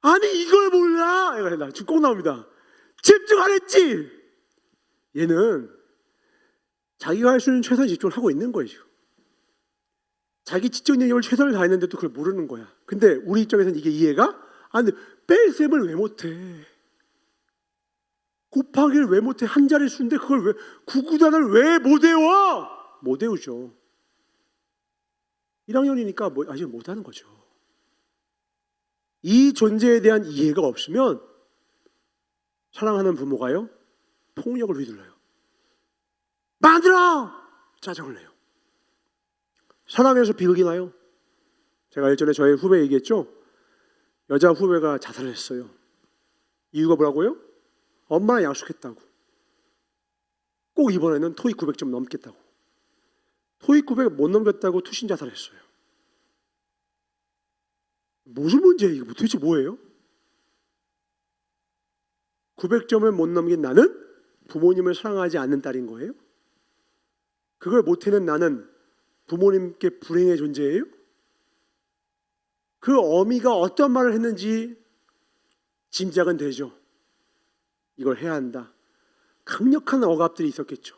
Speaker 1: 아니 이걸 몰라! 얘가 지금 꼭 나옵니다. 집중 안 했지! 얘는 자기가 할 수 있는 최선의 집중을 하고 있는 거예요. 지금. 자기 지적 능력을 최선을 다했는데도 그걸 모르는 거야. 근데 우리 입장에서는 이게 이해가 안 돼. 뺄셈을 왜 못해? 곱하기를 왜 못해? 한 자릿수인데 그걸 왜 구구단을 왜 못 외워? 못 외우죠. 1학년이니까 아직 못하는 거죠. 이 존재에 대한 이해가 없으면 사랑하는 부모가요 폭력을 휘둘러요. 만들어! 짜증을 내요. 사랑해서 비극이 나요. 제가 예전에 저의 후배 얘기했죠. 여자 후배가 자살을 했어요. 이유가 뭐라고요? 엄마랑 약속했다고. 꼭 이번에는 토익 900점 넘겠다고. 토익 900 못 넘겼다고 투신 자살했어요. 무슨 문제예요? 이거 도대체 뭐예요? 900점을 못 넘긴 나는 부모님을 사랑하지 않는 딸인 거예요? 그걸 못해낸 나는 부모님께 불행의 존재예요? 그 어미가 어떤 말을 했는지 짐작은 되죠. 이걸 해야 한다. 강력한 억압들이 있었겠죠.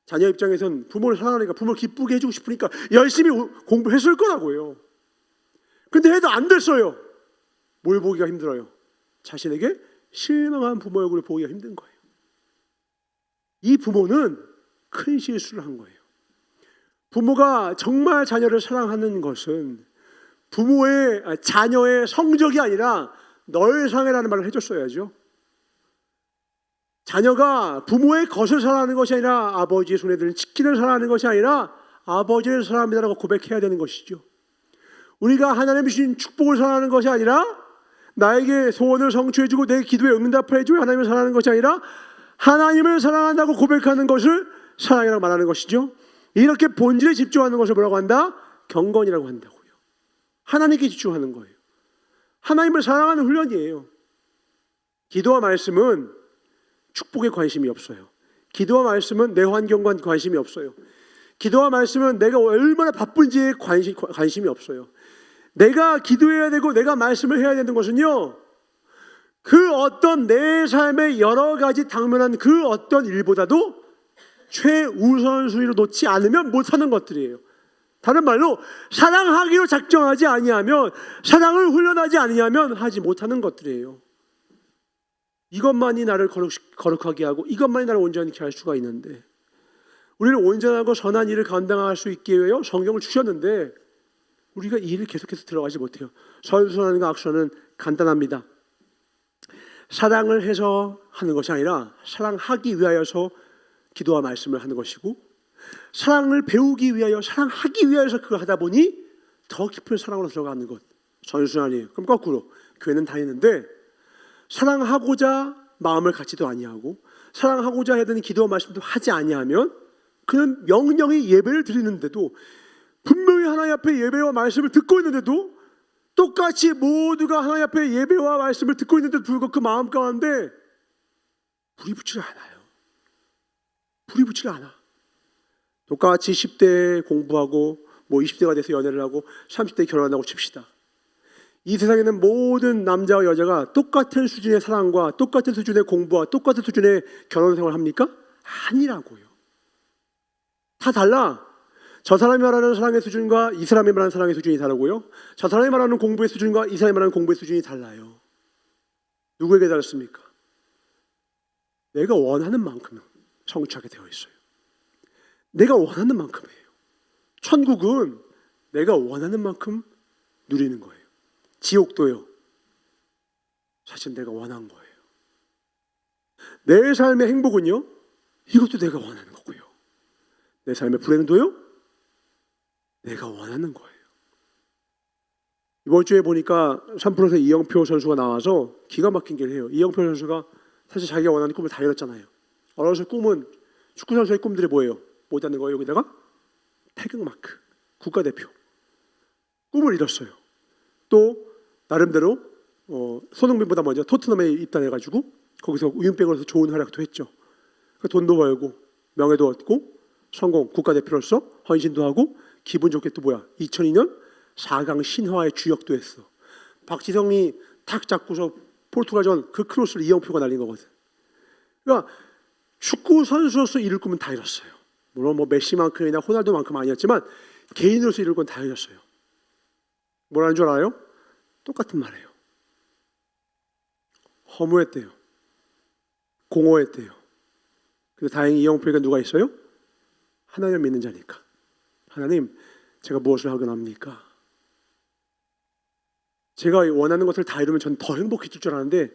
Speaker 1: 자녀 입장에선 부모를 사랑하니까 부모를 기쁘게 해주고 싶으니까 열심히 공부했을 거라고요. 근데 해도 안 됐어요. 뭘 보기가 힘들어요? 자신에게 실망한 부모 얼굴을 보기가 힘든 거예요. 이 부모는 큰 실수를 한 거예요. 부모가 정말 자녀를 사랑하는 것은 자녀의 성적이 아니라 너의 상해라는 말을 해줬어야죠. 자녀가 부모의 것을 사랑하는 것이 아니라 아버지의 손에 드는 치킨을 사랑하는 것이 아니라 아버지를 사랑합니다라고 고백해야 되는 것이죠. 우리가 하나님이 주신 축복을 사랑하는 것이 아니라 나에게 소원을 성취해주고 내 기도에 응답을 해주고 하나님을 사랑하는 것이 아니라 하나님을 사랑한다고 고백하는 것을 사랑이라고 말하는 것이죠. 이렇게 본질에 집중하는 것을 뭐라고 한다? 경건이라고 한다고요. 하나님께 집중하는 거예요. 하나님을 사랑하는 훈련이에요. 기도와 말씀은 축복에 관심이 없어요. 기도와 말씀은 내 환경과 관심이 없어요. 기도와 말씀은 내가 얼마나 바쁜지에 관심이 없어요. 내가 기도해야 되고 내가 말씀을 해야 되는 것은요, 그 어떤 내 삶의 여러 가지 당면한 그 어떤 일보다도 최우선순위로 놓지 않으면 못하는 것들이에요. 다른 말로 사랑하기로 작정하지 아니하면, 사랑을 훈련하지 아니하면 하지 못하는 것들이에요. 이것만이 나를 거룩하게 하고 이것만이 나를 온전케 할 수가 있는데, 우리를 온전하고 선한 일을 감당할 수 있게 위하여 성경을 주셨는데 우리가 이 일을 계속해서 들어가지 못해요. 선순환과 악순환은 간단합니다. 사랑을 해서 하는 것이 아니라 사랑하기 위하여서 기도와 말씀을 하는 것이고, 사랑을 배우기 위하여 사랑하기 위하여서 그걸 하다 보니 더 깊은 사랑으로 들어가는 것, 선순환이에요. 그럼 거꾸로 교회는 다니는데 사랑하고자 마음을 갖지도 아니하고 사랑하고자 해야 되는 기도와 말씀도 하지 아니하면 그는 명령이 예배를 드리는데도, 분명히 하나님 앞에 예배와 말씀을 듣고 있는데도, 똑같이 모두가 하나님 앞에 예배와 말씀을 듣고 있는데도 불구하고 그 마음 가운데 불이 붙지 않아요. 불이 붙지 않아. 똑같이 10대 공부하고 20대가 돼서 연애를 하고 30대에 결혼한다고 칩시다. 이 세상에는 모든 남자와 여자가 똑같은 수준의 사랑과 똑같은 수준의 공부와 똑같은 수준의 결혼 생활을 합니까? 아니라고요. 다 달라. 저 사람이 말하는 사랑의 수준과 이 사람이 말하는 사랑의 수준이 다르고요. 저 사람이 말하는 공부의 수준과 이 사람이 말하는 공부의 수준이 달라요. 누구에게 다릅니까? 내가 원하는 만큼 성취하게 되어 있어요. 내가 원하는 만큼이에요. 천국은 내가 원하는 만큼 누리는 거예요. 지옥도요, 사실 내가 원한 거예요. 내 삶의 행복은요, 이것도 내가 원하는 거고요. 내 삶의 불행도요, 내가 원하는 거예요. 이번 주에 보니까 3프로에서 이영표 선수가 나와서 기가 막힌 걸 해요. 이영표 선수가 사실 자기가 원하는 꿈을 다 이뤘잖아요. 어려서 꿈은, 축구 선수의 꿈들이 뭐예요? 못하는 거예요. 여기다가 태극마크, 국가대표 꿈을 이뤘어요. 또 나름대로 손흥민보다 먼저 토트넘에 입단해가지고 거기서 우윤백으로서 좋은 활약도 했죠. 돈도 벌고 명예도 얻고 성공, 국가대표로서 헌신도 하고, 기분 좋게 또 2002년 4강 신화의 주역도 했어. 박지성이 탁 잡고서 포르투갈전 그 크로스를 이영표가 날린 거거든. 그러니까 축구 선수로서 이룰 꿈은 다 이뤘어요. 물론 메시만큼이나 호날두만큼 아니었지만 개인으로서 이룰 건 다 이뤘어요. 뭐라는 줄 알아요? 똑같은 말이에요. 허무했대요. 공허했대요. 근데 다행히 이영표가 누가 있어요? 하나님을 믿는 자니까. 하나님, 제가 무엇을 하건 합니까? 제가 원하는 것을 다 이루면 전 더 행복해질 줄 알았는데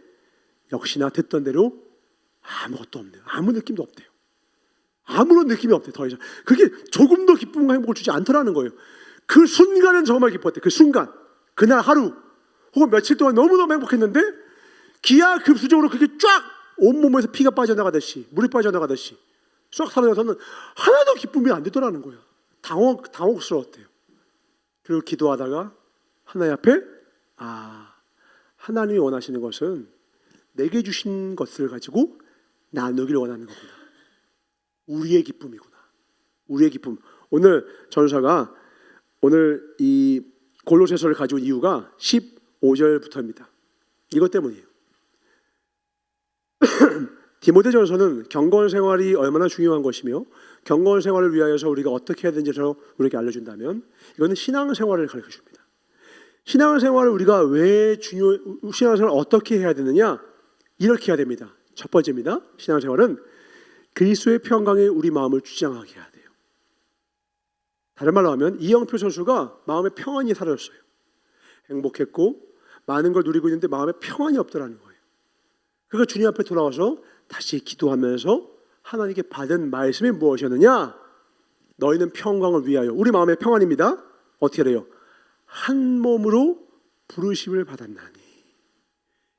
Speaker 1: 역시나 듣던 대로 아무것도 없네요. 아무 느낌도 없대요. 아무런 느낌이 없대요. 더 이상 그게 조금도 기쁨과 행복을 주지 않더라는 거예요. 그 순간은 정말 기뻤대. 그 순간, 그날 하루 혹은 며칠 동안 너무너무 행복했는데 기하급수적으로 그게 쫙 온몸에서 피가 빠져나가듯이, 물이 빠져나가듯이 쏙 사라져서는 하나도 기쁨이 안 되더라는 거예요. 당혹스러웠대요. 그리고 기도하다가 하나님 앞에, 하나님이 원하시는 것은 내게 주신 것을 가지고 나누기를 원하는 거구나. 우리의 기쁨이구나. 우리의 기쁨. 오늘 전사가 오늘 이 골로새서를 가져온 이유가 15절부터입니다. 이것 때문이에요. 디모데전서는 경건 생활이 얼마나 중요한 것이며 경건 생활을 위하여서 우리가 어떻게 해야 되는지를 우리에게 알려준다면, 이거는 신앙생활을 가르쳐줍니다. 신앙생활을 우리가 신앙생활을 어떻게 해야 되느냐? 이렇게 해야 됩니다. 첫 번째입니다. 신앙생활은 그리스도의 평강에 우리 마음을 주장하게 해야 돼요. 다른 말로 하면 이영표 선수가 마음에 평안이 사라졌어요. 행복했고 많은 걸 누리고 있는데 마음에 평안이 없더라는 거예요. 그가 주님 앞에 돌아와서 다시 기도하면서 하나님께 받은 말씀이 무엇이었느냐? 너희는 평강을 위하여, 우리 마음의 평안입니다. 어떻게 해요? 한 몸으로 부르심을 받았나니.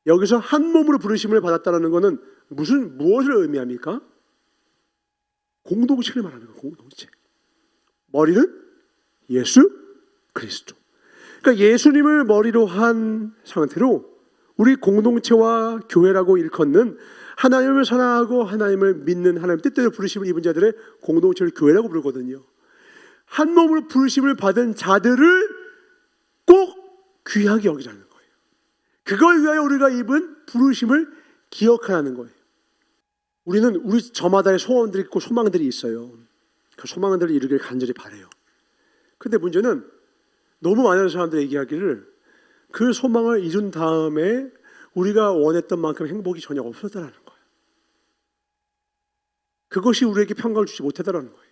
Speaker 1: 여기서 한 몸으로 부르심을 받았다는 것은 무엇을 의미합니까? 공동체를 말하는 거예요. 공동체. 머리는 예수 그리스도. 그러니까 예수님을 머리로 한 상태로 우리 공동체와 교회라고 일컫는 하나님을 사랑하고 하나님을 믿는 하나님 뜻대로 부르심을 입은 자들의 공동체를 교회라고 부르거든요. 한 몸으로 부르심을 받은 자들을 꼭 귀하게 여기자는 거예요. 그걸 위하여 우리가 입은 부르심을 기억하라는 거예요. 우리는 우리 저마다의 소원들이 있고 소망들이 있어요. 그 소망들을 이루길 간절히 바라요. 근데 문제는 너무 많은 사람들이 얘기하기를 그 소망을 이룬 다음에 우리가 원했던 만큼 행복이 전혀 없었다라는 거예요. 그것이 우리에게 평강을 주지 못하다라는 거예요.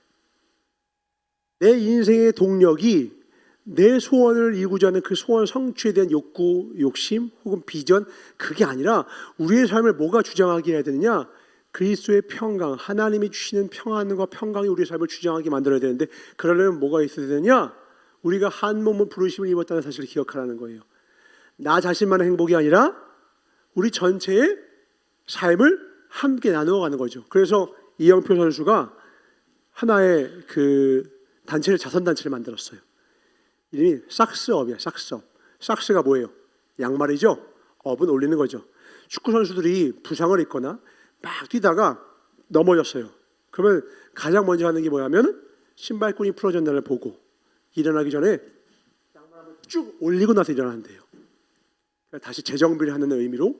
Speaker 1: 내 인생의 동력이 내 소원을 이루고자 하는 그 소원 성취에 대한 욕구, 욕심 혹은 비전, 그게 아니라 우리의 삶을 뭐가 주장하게 해야 되느냐? 그리스도의 평강, 하나님이 주시는 평안과 평강이 우리의 삶을 주장하게 만들어야 되는데, 그러려면 뭐가 있어야 되느냐? 우리가 한 몸을 부르심을 입었다는 사실을 기억하라는 거예요. 나 자신만의 행복이 아니라 우리 전체의 삶을 함께 나누어가는 거죠. 그래서 이영표 선수가 하나의 그 단체를, 자선단체를 만들었어요. 이름이 삭스업이에요. 삭스업. 삭스가 뭐예요? 양말이죠. 업은 올리는 거죠. 축구 선수들이 부상을 입거나 막 뛰다가 넘어졌어요. 그러면 가장 먼저 하는 게 뭐냐면 신발끈이 풀어졌나를 보고 일어나기 전에 양말을 쭉 올리고 나서 일어난대요. 그러니까 다시 재정비를 하는 의미로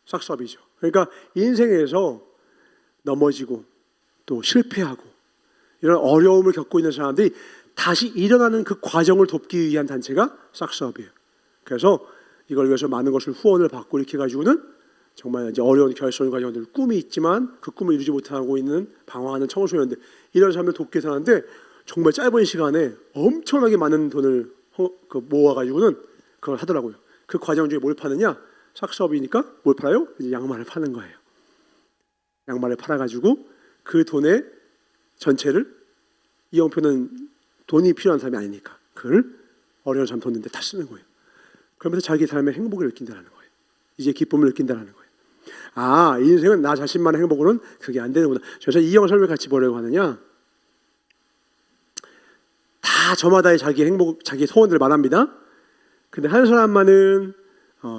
Speaker 1: 삭스업이죠. 그러니까 인생에서 넘어지고 또 실패하고 이런 어려움을 겪고 있는 사람들이 다시 일어나는 그 과정을 돕기 위한 단체가 삭스업이에요. 그래서 이걸 위해서 많은 것을 후원을 받고 이렇게 해가지고는 정말 이제 어려운 결손 과정들, 꿈이 있지만 그 꿈을 이루지 못하고 있는 방황하는 청소년들, 이런 사람들 돕기 위해서 하는데 정말 짧은 시간에 엄청나게 많은 돈을 모아가지고는 그걸 하더라고요. 그 과정 중에 뭘 파느냐? 삭스업이니까 뭘 팔아요? 이제 양말을 파는 거예요. 양말을 팔아가지고 그 돈의 전체를, 이영표는 돈이 필요한 사람이 아니니까 그걸 어려운 사람 돕는데 다 쓰는 거예요. 그러면서 자기 삶의 행복을 느낀다는 거예요. 이제 기쁨을 느낀다는 거예요. 아, 인생은 나 자신만의 행복으로는 그게 안 되는구나. 그래서 이 영상을 같이 보려고 하느냐? 다 저마다의 자기 행복, 자기 소원들을 말합니다. 근데 한 사람만은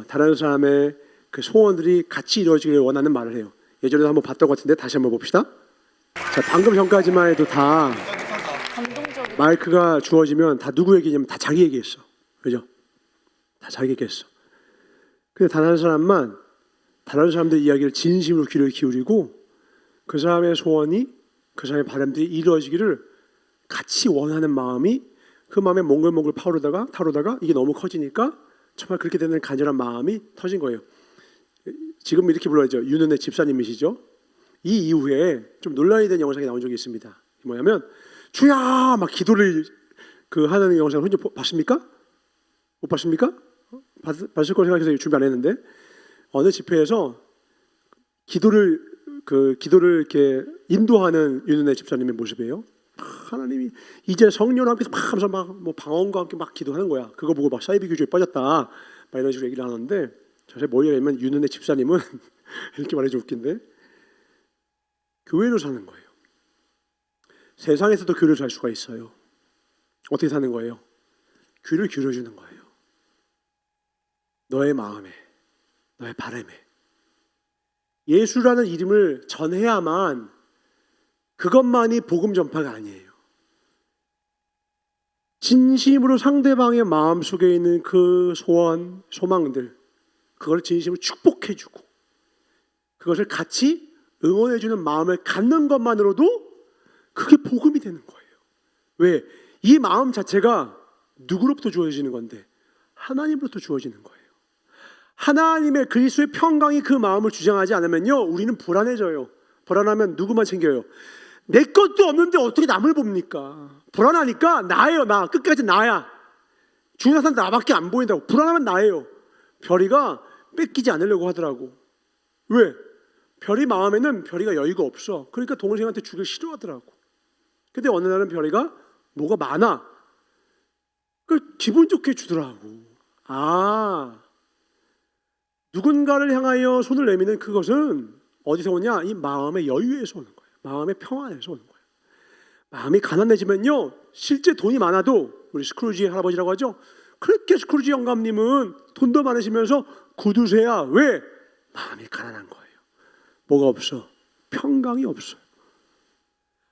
Speaker 1: 다른 사람의 그 소원들이 같이 이루어지기를 원하는 말을 해요. 예전에도 한번 봤던 것 같은데 다시 한번 봅시다. 자, 방금 전까지만 해도 다 마이크가 주어지면 다 누구 얘기냐면 다 자기 얘기했어. 그죠? 다 자기 얘기했어. 근데 단 한 사람만 다른 사람들의 이야기를 진심으로 귀를 기울이고 그 사람의 소원이, 그 사람의 바람들이 이루어지기를 같이 원하는 마음이 그 마음에 몽글몽글 타오르다가 이게 너무 커지니까 정말 그렇게 되는 간절한 마음이 터진 거예요. 지금 이렇게 불러야죠. 윤은혜 집사님이시죠. 이 이후에 좀 논란이 된 영상이 나온 적이 있습니다. 뭐냐면 주야 막 기도를 하는 영상을 혼자 봤습니까? 못 봤습니까? 봤을 거라 생각해서 준비 안 했는데 어느 집회에서 기도를 이렇게 인도하는 윤은혜 집사님의 모습이에요. 하나님이 이제 성령 앞에서 막 하면서 뭐 방언과 함께 막 기도하는 거야. 그거 보고 막 사이비 교주에 빠졌다 막 이런 식으로 얘기를 하는데, 자세히 뭐냐면 윤은혜 집사님은 이렇게 말해줘 웃긴데 교회로 사는 거예요. 세상에서도 교회를 살 수가 있어요. 어떻게 사는 거예요? 귀를 기울여주는 거예요. 너의 마음에, 너의 바람에 예수라는 이름을 전해야만, 그것만이 복음 전파가 아니에요. 진심으로 상대방의 마음속에 있는 그 소원, 소망들, 그걸 진심으로 축복해주고 그것을 같이 응원해주는 마음을 갖는 것만으로도 그게 복음이 되는 거예요. 왜? 이 마음 자체가 누구로부터 주어지는 건데? 하나님으로부터 주어지는 거예요. 하나님의 그리스도의 평강이 그 마음을 주장하지 않으면요, 우리는 불안해져요. 불안하면 누구만 챙겨요? 내 것도 없는데 어떻게 남을 봅니까? 불안하니까 나예요. 나 끝까지 나야. 주인 사람 나밖에 안 보인다고. 불안하면 나예요. 별이가 뺏기지 않으려고 하더라고. 왜? 별이 마음에는 별이가 여유가 없어. 그러니까 동생한테 주길 싫어하더라고. 근데 어느 날은 별이가 뭐가 많아. 그 기분 좋게 주더라고. 누군가를 향하여 손을 내미는 그것은 어디서 오냐? 이 마음의 여유에서 오는 거예요. 마음의 평안에서 오는 거예요. 마음이 가난해지면요, 실제 돈이 많아도, 우리 스크루지 할아버지라고 하죠. 그렇게 스크루지 영감님은 돈도 많으시면서 구두쇠야. 왜? 마음이 가난한 거예요. 뭐가 없어? 평강이 없어요.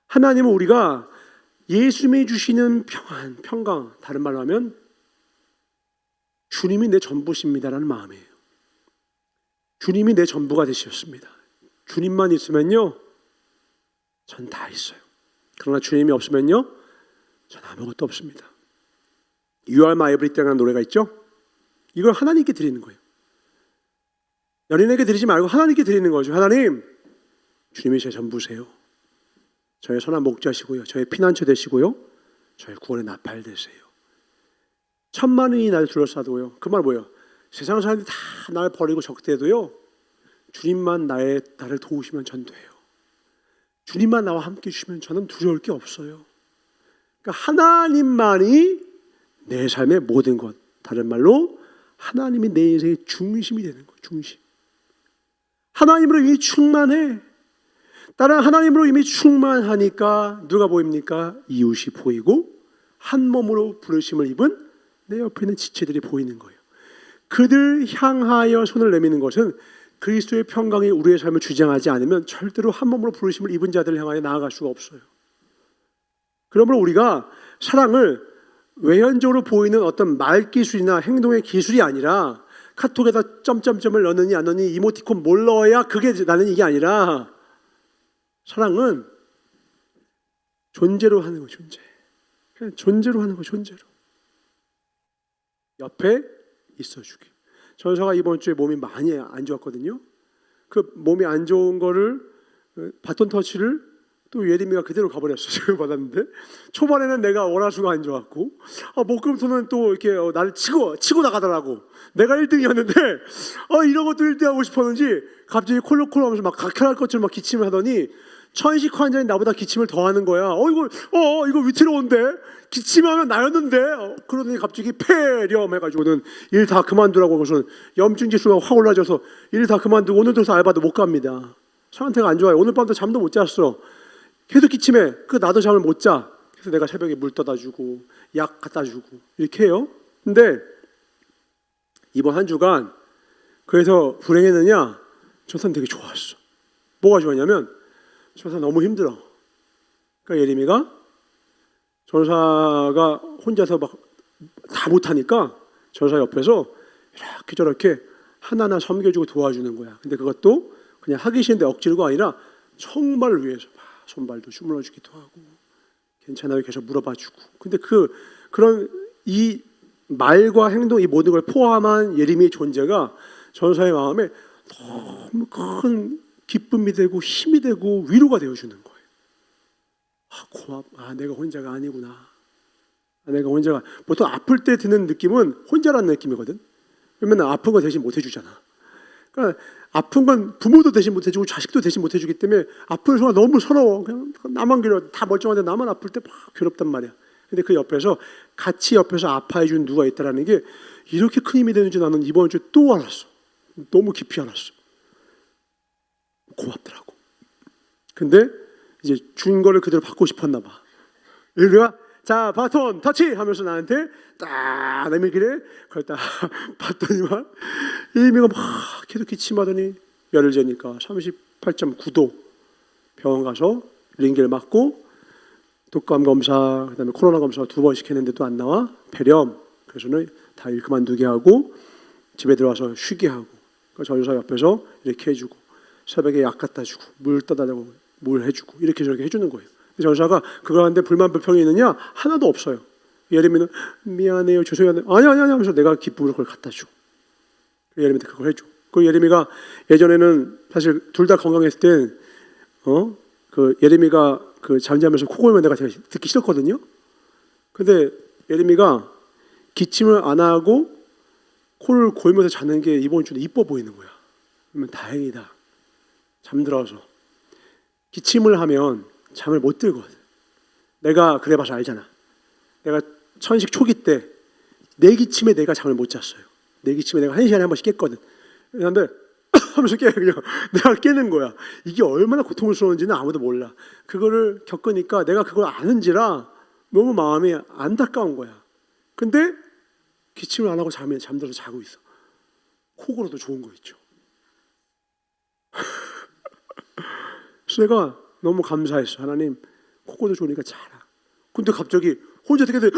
Speaker 1: 하나님은 우리가 예수님이 주시는 평안, 평강, 다른 말로 하면 주님이 내 전부십니다라는 마음이에요. 주님이 내 전부가 되셨습니다. 주님만 있으면요, 전 다 있어요. 그러나 주님이 없으면요, 전 아무것도 없습니다. You are my everything이라는 노래가 있죠. 이걸 하나님께 드리는 거예요. 연인에게 드리지 말고 하나님께 드리는 거죠. 하나님, 주님이 제 전부세요. 저의 선한 목자시고요, 저의 피난처 되시고요, 저의 구원의 나팔 되세요. 천만인이 나를 둘러싸도요, 그 말 뭐예요? 세상 사람들이 다 나를 버리고 적대도요, 주님만 나를 도우시면 전 돼요. 주님만 나와 함께 해주시면 저는 두려울 게 없어요. 그러니까 하나님만이 내 삶의 모든 것, 다른 말로 하나님이 내 인생의 중심이 되는 거예요. 중심. 하나님으로 이미 충만해. 나는 하나님으로 이미 충만하니까 누가 보입니까? 이웃이 보이고 한 몸으로 부르심을 입은 내 옆에 있는 지체들이 보이는 거예요. 그들 향하여 손을 내미는 것은 그리스도의 평강이 우리의 삶을 주장하지 않으면 절대로 한 몸으로 부르심을 입은 자들을 향하여 나아갈 수가 없어요. 그러므로 우리가 사랑을 외현적으로 보이는 어떤 말기술이나 행동의 기술이 아니라, 카톡에다 점점점을 넣느니 안 넣느니 이모티콘 뭘 넣어야 그게 나는 이게 아니라, 사랑은 존재로 하는 거. 존재. 그냥 존재로 하는 거. 존재로. 옆에 있어주기. 전사가 이번 주에 몸이 많이 안 좋았거든요. 그 몸이 안 좋은 거를, 바톤 터치를 또 예림이가 그대로 가버렸어요. 제가 받았는데, 초반에는 내가 월화수가 안 좋았고, 목금토는 또 이렇게 나를 치고 나가더라고. 내가 1등이었는데 이런 것도 1등 하고 싶었는지 갑자기 콜록콜록 하면서 막 각혈할 것처럼 막 기침을 하더니, 천식 환자인 나보다 기침을 더 하는 거야. 이거 위태로운데? 기침하면 나였는데? 그러더니 갑자기 폐렴 해가지고는 일 다 그만두라고. 그래서 염증 지수가 확 올라져서 일 다 그만두고 오늘 들어서 알바도 못 갑니다. 상태가 안 좋아요. 오늘 밤도 잠도 못 잤어. 계속 기침해. 나도 잠을 못 자. 그래서 내가 새벽에 물 떠다 주고 약 갖다 주고 이렇게 해요. 근데 이번 한 주간 그래서 불행했느냐? 전사는 되게 좋았어. 뭐가 좋았냐면, 전사 너무 힘들어. 그러니까 예림이가, 전사가 혼자서 막 다 못하니까 전사 옆에서 이렇게 저렇게 하나하나 섬겨주고 도와주는 거야. 근데 그것도 그냥 하기 싫은데 억지로가 아니라 정말 위해서 막 손발도 주물러주기도 하고, 괜찮아요 계속 물어봐주고. 근데 그런 이 말과 행동, 이 모든 걸 포함한 예림이의 존재가 전사의 마음에 너무 큰 기쁨이 되고 힘이 되고 위로가 되어주는 거예요. 내가 혼자가 아니구나. 내가 혼자가, 보통 아플 때 드는 느낌은 혼자라는 느낌이거든. 그러면 아픈 거 대신 못 해주잖아. 그러니까 아픈 건 부모도 대신 못 해주고 자식도 대신 못 해주기 때문에 아픈 순간 너무 서러워. 그냥 나만 괴로워. 다 멀쩡한데 나만 아플 때 막 괴롭단 말이야. 근데 그 옆에서 같이 옆에서 아파해 주는 누가 있다라는 게 이렇게 큰 힘이 되는지 나는 이번 주에 또 알았어. 너무 깊이 알았어. 고맙더라고. 근데 이제 준 거를 그대로 받고 싶었나 봐. 얘가 자 바톤 터치 하면서 나한테 딱 내밀길래 그걸 딱 봤더니만 예림이가 막 계속 기침하더니 열흘 전이니까 38.9도 병원 가서 링겔 맞고 독감 검사, 그다음에 코로나 검사 2번씩 했는데도 안 나와. 폐렴. 그래서는 다 일 그만두게 하고 집에 들어와서 쉬게 하고, 그 전사 옆에서 이렇게 해주고 새벽에 약 갖다 주고 물 떠다 대고 물 해주고 이렇게 저렇게 해주는 거예요. 전사가 그거 하는데 불만 불평이 있느냐? 하나도 없어요. 예림이는 미안해요, 죄송해요. 아니 하면서 내가 기쁨으로 그걸 갖다 줘. 예림이한테 그걸 해줘. 그 예림이가 예전에는 사실 둘 다 건강했을 땐 그 예림이가 그 잠자면서 코 골면 내가 되게 듣기 싫었거든요. 근데 예림이가 기침을 안 하고 코를 골면서 자는 게 이번 주는 이뻐 보이는 거야. 그러면 다행이다. 잠들어서 기침을 하면 잠을 못 들거든. 내가 그래봐서 알잖아. 내가 천식 초기 때 내 기침에 내가 잠을 못 잤어요. 내 기침에 내가 1시간에 한 번씩 깼거든. 그런데 하면서 깨 그냥 내가 깨는 거야. 이게 얼마나 고통스러운지는 아무도 몰라. 그거를 겪으니까 내가 그걸 아는지라 너무 마음이 안타까운 거야. 근데 기침을 안 하고 잠들어서 자고 있어. 코골어도 좋은 거 있죠. 그래서 내가 너무 감사했어. 하나님, 코골어도 좋으니까 자라. 근데 갑자기 혼자 되게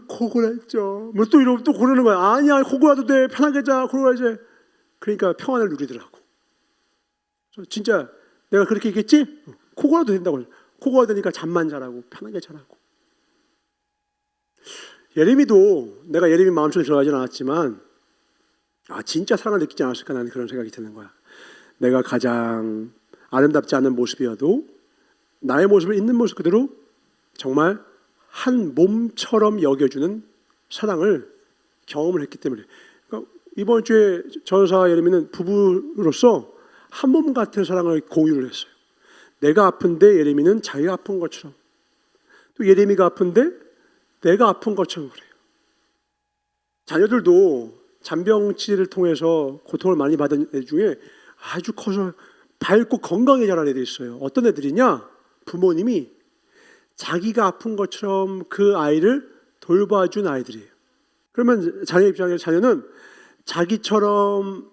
Speaker 1: 코골았죠. 뭐 또 이러고 또 고르는 거야. 아니야, 코골어도 돼. 편하게 자. 코골어야지. 그러니까 평안을 누리더라고. 진짜 내가 그렇게 얘기했지? 코골어도 된다고. 코골어 되니까 잠만 자라고. 편하게 자라고. 예레미도 내가 예레미 마음속에 들어가진 않았지만 진짜 사랑을 느끼지 않았을까 나는 그런 생각이 드는 거야. 내가 가장 아름답지 않은 모습이어도 나의 모습을 있는 모습 그대로 정말 한 몸처럼 여겨주는 사랑을 경험을 했기 때문에. 그러니까 이번 주에 전사 예레미는 부부로서 한 몸 같은 사랑을 공유를 했어요. 내가 아픈데 예레미는 자기가 아픈 것처럼, 또 예레미가 아픈데 내가 아픈 것처럼 그래요. 자녀들도 잔병치를 통해서 고통을 많이 받은 애 중에 아주 커서 밝고 건강하게 자란 애들이 있어요. 어떤 애들이냐? 부모님이 자기가 아픈 것처럼 그 아이를 돌봐준 아이들이에요. 그러면 자녀 입장에서 자녀는 자기처럼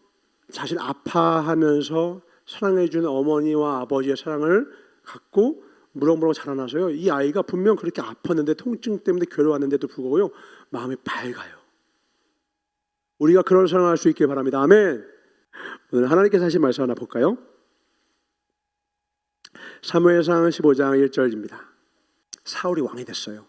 Speaker 1: 자신 아파하면서 사랑해주는 어머니와 아버지의 사랑을 갖고 무럭무럭 자라나서요. 이 아이가 분명 그렇게 아팠는데 통증 때문에 괴로웠는데도 불구하고요. 마음이 밝아요. 우리가 그런 사랑을 할 수 있길 바랍니다. 아멘. 오늘 하나님께서 하신 말씀 하나 볼까요? 사무엘상 15장 1절입니다. 사울이 왕이 됐어요.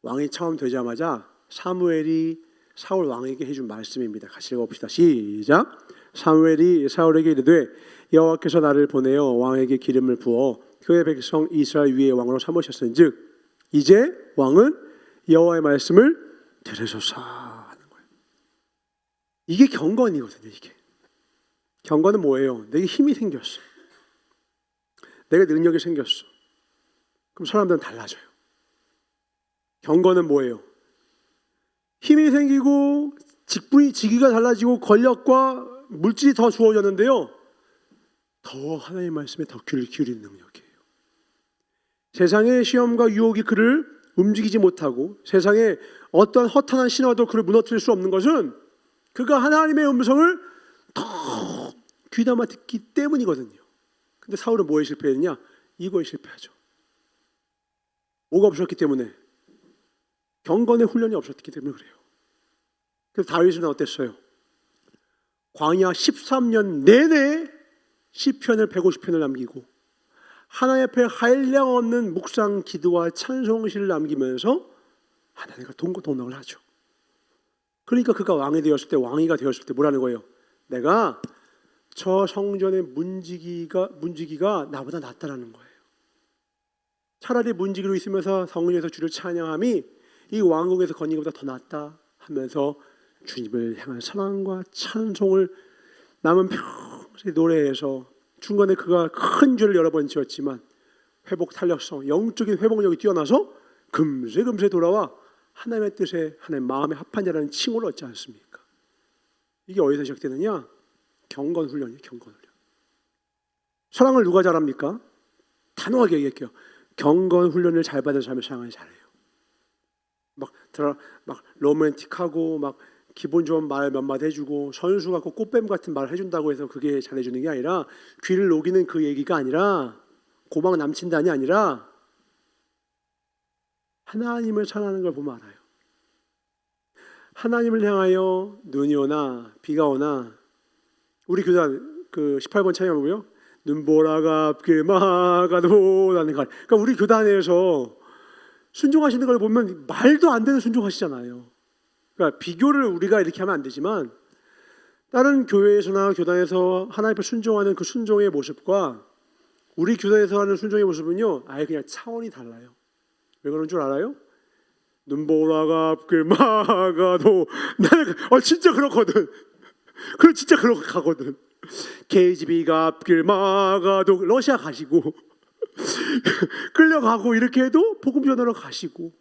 Speaker 1: 왕이 처음 되자마자 사무엘이 사울 왕에게 해준 말씀입니다. 같이 읽어봅시다. 시작. 사무엘이 사울에게 이르되 여호와께서 나를 보내어 왕에게 기름을 부어 그의 백성 이스라엘 위에 왕으로 삼으셨은즉 이제 왕은 여호와의 말씀을 들으소서 하는 거예요. 이게 경건이거든요. 이게 경건은 뭐예요? 내게 힘이 생겼어. 내가 능력이 생겼어. 그럼 사람들은 달라져요. 경건은 뭐예요? 힘이 생기고 직위가 달라지고 권력과 물질이 더 주어졌는데요. 더 하나님의 말씀에 더 귀를 기울이는 능력이에요. 세상의 시험과 유혹이 그를 움직이지 못하고 세상에 어떤 허탄한 신화도 그를 무너뜨릴 수 없는 것은 그가 하나님의 음성을 더 귀담아 듣기 때문이거든요. 근데 사울은 뭐에 실패했냐? 이거에 실패하죠. 뭐가 없었기 때문에? 경건의 훈련이 없었기 때문에 그래요. 그래서 다윗은 어땠어요? 광야 13년 내내 시편을 150편을 남기고 하나님 앞에 한량없는 묵상 기도와 찬송시를 남기면서 하나님과 동거동락을 하죠. 그러니까 그가 왕이 되었을 때 왕이가 되었을 때 뭐라는 거예요? 내가 저 성전의 문지기가 나보다 낫다라는 거예요. 차라리 문지기로 있으면서 성전에서 주를 찬양함이 이 왕국에서 걷는 것보다 더 낫다 하면서 주님을 향한 사랑과 찬송을 남은 평생 노래해서 중간에 그가 큰 죄를 여러 번 지었지만 회복 탄력성, 영적인 회복력이 뛰어나서 금세 돌아와 하나님의 뜻에 하나님의 마음에 합한 자라는 칭호를 얻지 않습니까? 이게 어디서 시작되느냐? 경건 훈련이에요. 경건 훈련. 사랑을 누가 잘합니까? 단호하게 얘기할게요. 경건 훈련을 잘 받은 사람이 사랑을 잘해요. 막 로맨틱하고 막 기분 좋은 말 몇 마디 해주고 선수 같고 꽃뱀 같은 말 해준다고 해서 그게 잘해주는 게 아니라 귀를 녹이는 그 얘기가 아니라 고막 남친단이 아니라 하나님을 사랑하는 걸 보면 알아요. 하나님을 향하여 눈이 오나 비가 오나 우리 교단 그 18번 찬양하고요. 눈보라가 앞길 막아도 라는 걸. 그러니까 우리 교단에서 순종하시는 걸 보면 말도 안 되는 순종하시잖아요. 그러니까 비교를 우리가 이렇게 하면 안 되지만 다른 교회에서나 교단에서 하나님 앞에 순종하는 그 순종의 모습과 우리 교단에서 하는 순종의 모습은요 아예 그냥 차원이 달라요. 왜 그런 줄 알아요? 눈보라가 앞길 막아도 나는 진짜 그렇거든. 그래 진짜 그렇게 가거든. KGB가 앞길 막아도 러시아 가시고 끌려가고 이렇게 해도 복음 전하러 가시고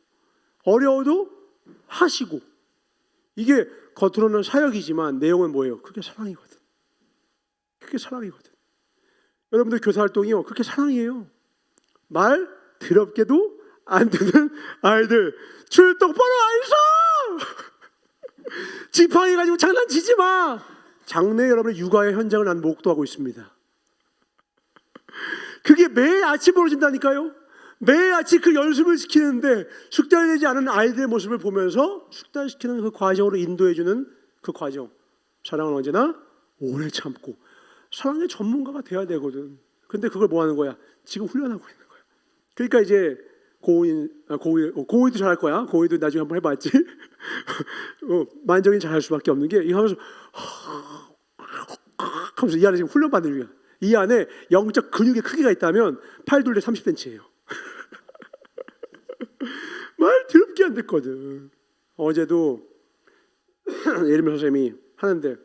Speaker 1: 어려워도 하시고 이게 겉으로는 사역이지만 내용은 뭐예요? 그게 사랑이거든. 그게 사랑이거든. 여러분들 교사 활동이요. 그게 사랑이에요. 말 더럽게도 안 듣는 아이들 줄 똑바로 안 서! 지팡이 가지고 장난치지 마. 장래 여러분의 육아의 현장을 난 목도하고 있습니다. 그게 매일 아침 벌어진다니까요. 매일 아침 그 연습을 시키는데 숙달되지 않은 아이들의 모습을 보면서 숙달시키는 그 과정으로 인도해주는 그 과정. 사랑은 언제나 오래 참고 사랑의 전문가가 돼야 되거든. 근데 그걸 뭐 하는 거야? 지금 훈련하고 있는 거야. 그러니까 이제 고은이도 잘할 거야. 고은이도 나중에 한번 해봤지. 만정이 잘할 수밖에 없는 게 이거 하면서 하면서 이 안에 지금 훈련받는 중이야. 이 안에 영적 근육의 크기가 있다면 팔 둘레 30cm예요. 말 더럽게 안 듣거든. 어제도 예림이 선생님이 하는데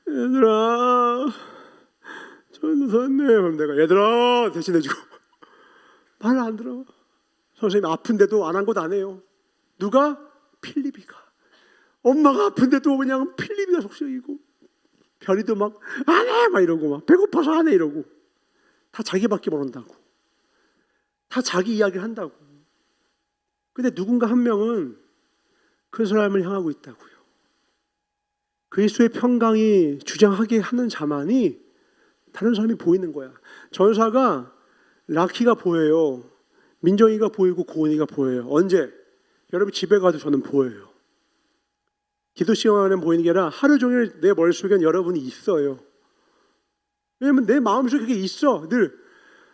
Speaker 1: 얘들아 전도사님 그럼 내가 얘들아 대신해주고 말 안 들어. 선생님 아픈데도 안 한 것 안 해요. 누가? 필립이가. 엄마가 아픈데도 그냥 필립이가 속썩이고 별이도 막 안 해 막 이러고 막 배고파서 안 해 이러고 다 자기밖에 모른다고. 다 자기 이야기를 한다고. 근데 누군가 한 명은 그 사람을 향하고 있다고요. 그리스도의 평강이 주장하게 하는 자만이 다른 사람이 보이는 거야. 전사가 라키가 보여요. 민정이가 보이고 고은이가 보여요. 언제? 여러분 집에 가도 저는 보여요. 기도 시간에는 보이는 게 아니라 하루 종일 내 머릿속엔 여러분이 있어요. 왜냐면 내 마음속에 그게 있어. 늘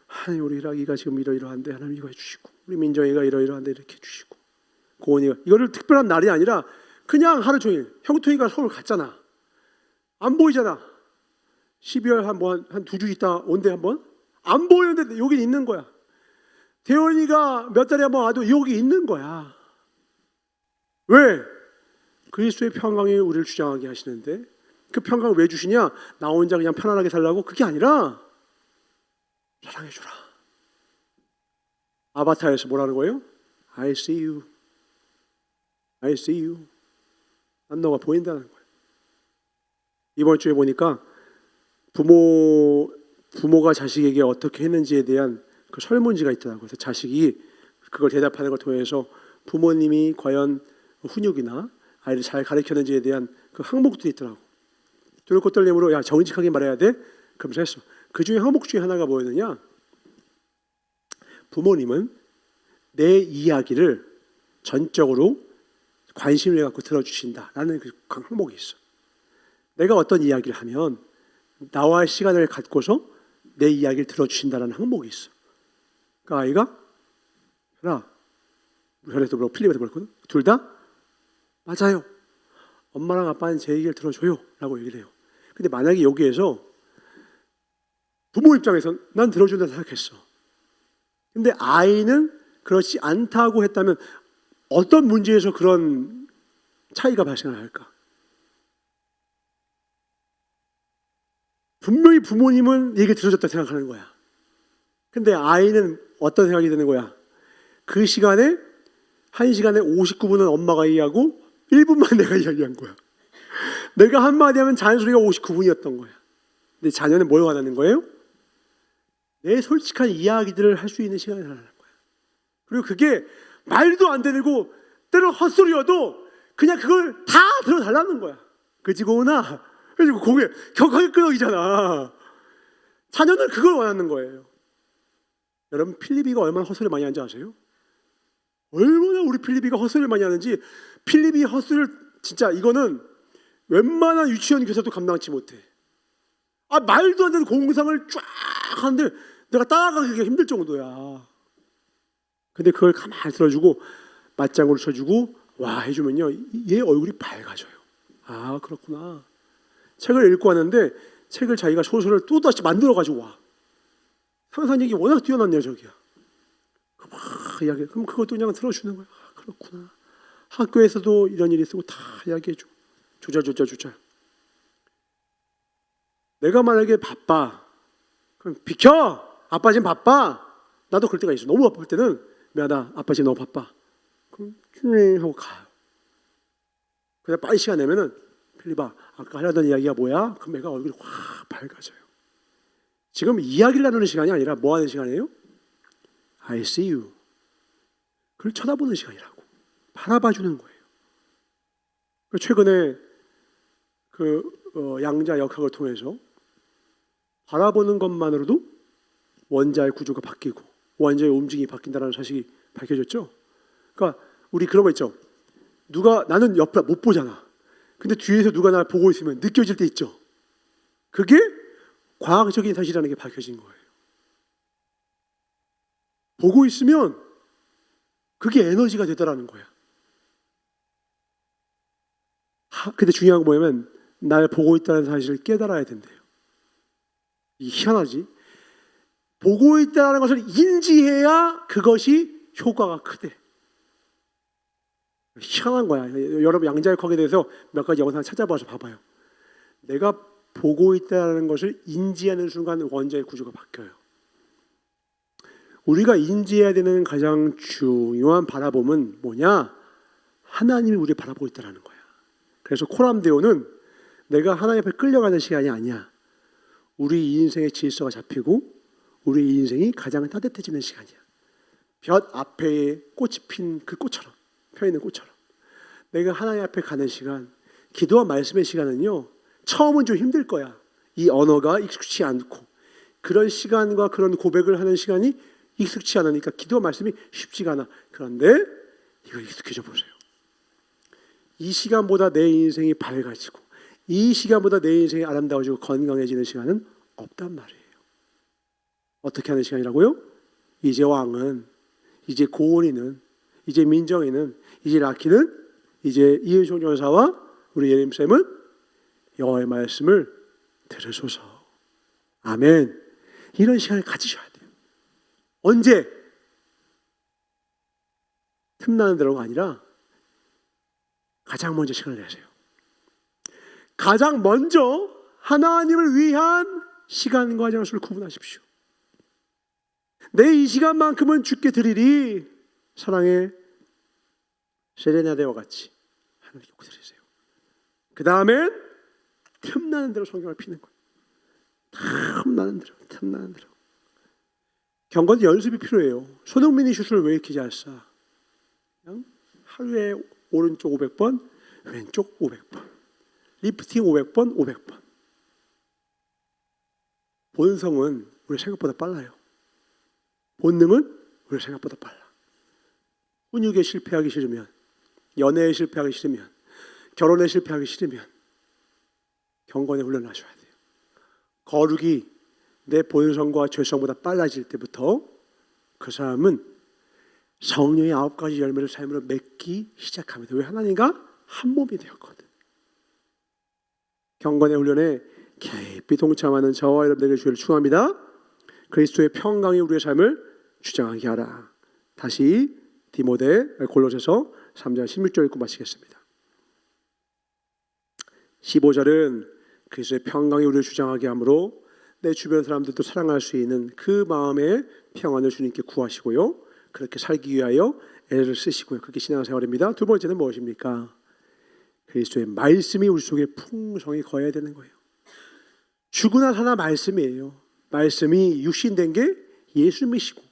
Speaker 1: 하나님 우리 라키가 지금 이러이러한데 하나님 이거 해주시고 우리 민정이가 이러이러한데 이렇게 해주시고 고은이가 이거를 특별한 날이 아니라 그냥 하루 종일. 형통이가 서울 갔잖아. 안 보이잖아. 12월 한 2주 있다 온대 한번. 안 보이는데 여기 있는 거야. 대원이가 몇 달에 한번 와도 여기 있는 거야. 왜? 그리스도의 평강이 우리를 주장하게 하시는데 그 평강을 왜 주시냐? 나 혼자 그냥 편안하게 살라고? 그게 아니라 사랑해주라. 아바타에서 뭐라는 거예요? I see you. I see you. 난 너가 보인다는 거예요. 이번 주에 보니까 부모가 자식에게 어떻게 했는지에 대한 그 설문지가 있더라고요. 그래서 자식이 그걸 대답하는 걸 통해서 부모님이 과연 훈육이나 아이를 잘 가르쳤는지에 대한 그 항목들이 있더라고. 뚫고떨림으로 야 정직하게 말해야 돼? 그러면서 했어. 그 중에 항목 중에 하나가 뭐였느냐? 부모님은 내 이야기를 전적으로 관심을 갖고 들어주신다라는 그 항목이 있어. 내가 어떤 이야기를 하면 나와의 시간을 갖고서 내 이야기를 들어주신다라는 항목이 있어. 그러니까 아이가 별에도 그렇고 필립에도 그렇거든. 둘 다 맞아요. 엄마랑 아빠는 제 얘기를 들어줘요 라고 얘기를 해요. 근데 만약에 여기에서 부모 입장에선 난 들어준다 생각했어. 근데 아이는 그렇지 않다고 했다면 어떤 문제에서 그런 차이가 발생을 할까? 분명히 부모님은 얘기 들어줬다 생각하는 거야. 근데 아이는 어떤 생각이 드는 거야? 그 시간에 1시간에 59분은 엄마가 이야기하고 1분만 내가 이야기한 거야. 내가 한마디 하면 잔소리가 59분이었던 거야. 근데 자녀는 뭘 원하는 거예요? 내 솔직한 이야기들을 할 수 있는 시간을 하는 거야. 그리고 그게 말도 안 되고 때로 헛소리여도 그냥 그걸 다 들어달라는 거야. 그치 고은아? 그래서 고개 격하게 끄덕이잖아. 자녀는 그걸 원하는 거예요. 여러분 필립이가 얼마나 헛소리 많이 하는지 아세요? 얼마나 우리 필립이가 헛소리를 많이 하는지. 필립이 헛소리를 진짜 이거는 웬만한 유치원 교사도 감당치 못해. 말도 안 되는 공상을 쫙 하는데 내가 따라가기가 힘들 정도야. 근데 그걸 가만히 들어주고 맞장구를 쳐주고 와 해주면요 얘 얼굴이 밝아져요. 아 그렇구나. 책을 읽고 왔는데 책을 자기가 소설을 또다시 만들어가지고 와. 상상력이 워낙 뛰어난 녀석이야. 막 이야기해. 그럼 그것도 그냥 들어주는 거야. 아, 그렇구나. 학교에서도 이런 일이 있고 다 이야기해줘. 조절. 내가 만약에 바빠, 그럼 비켜! 아빠 지금 바빠! 나도 그럴 때가 있어. 너무 바쁠 때는 미안하다, 아빠 지금 너무 바빠. 그럼 하고 가요. 그냥 빨리 시간 내면은 필리바, 아까 하려던 이야기가 뭐야? 그럼 애가 얼굴이 확 밝아져요. 지금 이야기를 나누는 시간이 아니라 뭐 하는 시간이에요? I see you. 그걸 쳐다보는 시간이라고. 바라봐 주는 거예요. 최근에 양자 역학을 통해서 바라보는 것만으로도 원자의 구조가 바뀌고 원자의 움직임이 바뀐다는 사실이 밝혀졌죠. 그러니까 우리 그런 거 있죠. 나는 옆에 못 보잖아. 근데 뒤에서 누가 날 보고 있으면 느껴질 때 있죠. 그게 과학적인 사실이라는 게 밝혀진 거예요. 보고 있으면 그게 에너지가 되더라는 거야. 근데 중요한 건 뭐냐면 날 보고 있다는 사실을 깨달아야 된대요. 이 희한하지? 보고 있다는 것을 인지해야 그것이 효과가 크대. 희한한 거야. 여러분 양자역학에 대해서 몇 가지 영상을 찾아봐서 봐봐요. 내가 보고 있다는 것을 인지하는 순간 원자의 구조가 바뀌어요. 우리가 인지해야 되는 가장 중요한 바라봄은 뭐냐? 하나님이 우리를 바라보고 있다는 거야. 그래서 코람데오는 내가 하나님 앞에 끌려가는 시간이 아니야. 우리 인생의 질서가 잡히고 우리 인생이 가장 따뜻해지는 시간이야. 볕 앞에 꽃이 핀 그 꽃처럼, 펴있는 꽃처럼. 내가 하나님 앞에 가는 시간, 기도와 말씀의 시간은요, 처음은 좀 힘들 거야. 이 언어가 익숙치 않고 그런 시간과 그런 고백을 하는 시간이 익숙치 않으니까 기도와 말씀이 쉽지가 않아. 그런데 이거 익숙해져 보세요. 이 시간보다 내 인생이 밝아지고 이 시간보다 내 인생이 아름다워지고 건강해지는 시간은 없단 말이에요. 어떻게 하는 시간이라고요? 이제 왕은, 이제 고온이는, 이제 민정이는, 이제 라키는, 이제 이은총 전사와 우리 예림쌤은 여호와의 말씀을 들으소서. 아멘. 이런 시간을 가지셔야 돼요. 언제? 틈나는 대로가 아니라 가장 먼저 시간을 내세요. 가장 먼저 하나님을 위한 시간과 장소를 구분하십시오. 내 이 시간만큼은 주께 드리리. 사랑의 세레나데와 같이 하나님께 드리세요. 그 다음에 틈나는 대로 성경을 피는 거예요. 틈나는 대로. 경건도 연습이 필요해요. 손흥민이 슛을 왜 이렇게 잘 쏴? 그냥 하루에 오른쪽 500번, 왼쪽 500번. 리프팅 500번, 500번. 본성은 우리 생각보다 빨라요. 본능은 우리 생각보다 빨라. 훈육에 실패하기 싫으면, 연애에 실패하기 싫으면, 결혼에 실패하기 싫으면 경건에 훈련하셔야 돼요. 거룩이 내 본성과 죄성보다 빨라질 때부터 그 사람은 성령의 9가지 열매를 삶으로 맺기 시작합니다. 왜? 하나님과 한 몸이 되었거든. 경건의 훈련에 깊이 동참하는 저와 여러분들에게 주를 축원합니다. 그리스도의 평강이 우리의 삶을 주장하게 하라. 다시 디모데 골로새서 3장 16절 읽고 마치겠습니다. 15절은 그리스도의 평강이 우리를 주장하게 하므로 내 주변 사람들도 사랑할 수 있는 그 마음의 평안을 주님께 구하시고요. 그렇게 살기 위하여 애를 쓰시고요. 그렇게 신앙생활입니다. 두 번째는 무엇입니까? 그리스도의 말씀이 우리 속에 풍성히 거해야 되는 거예요. 죽으나 사나 말씀이에요. 말씀이 육신된 게 예수님이시고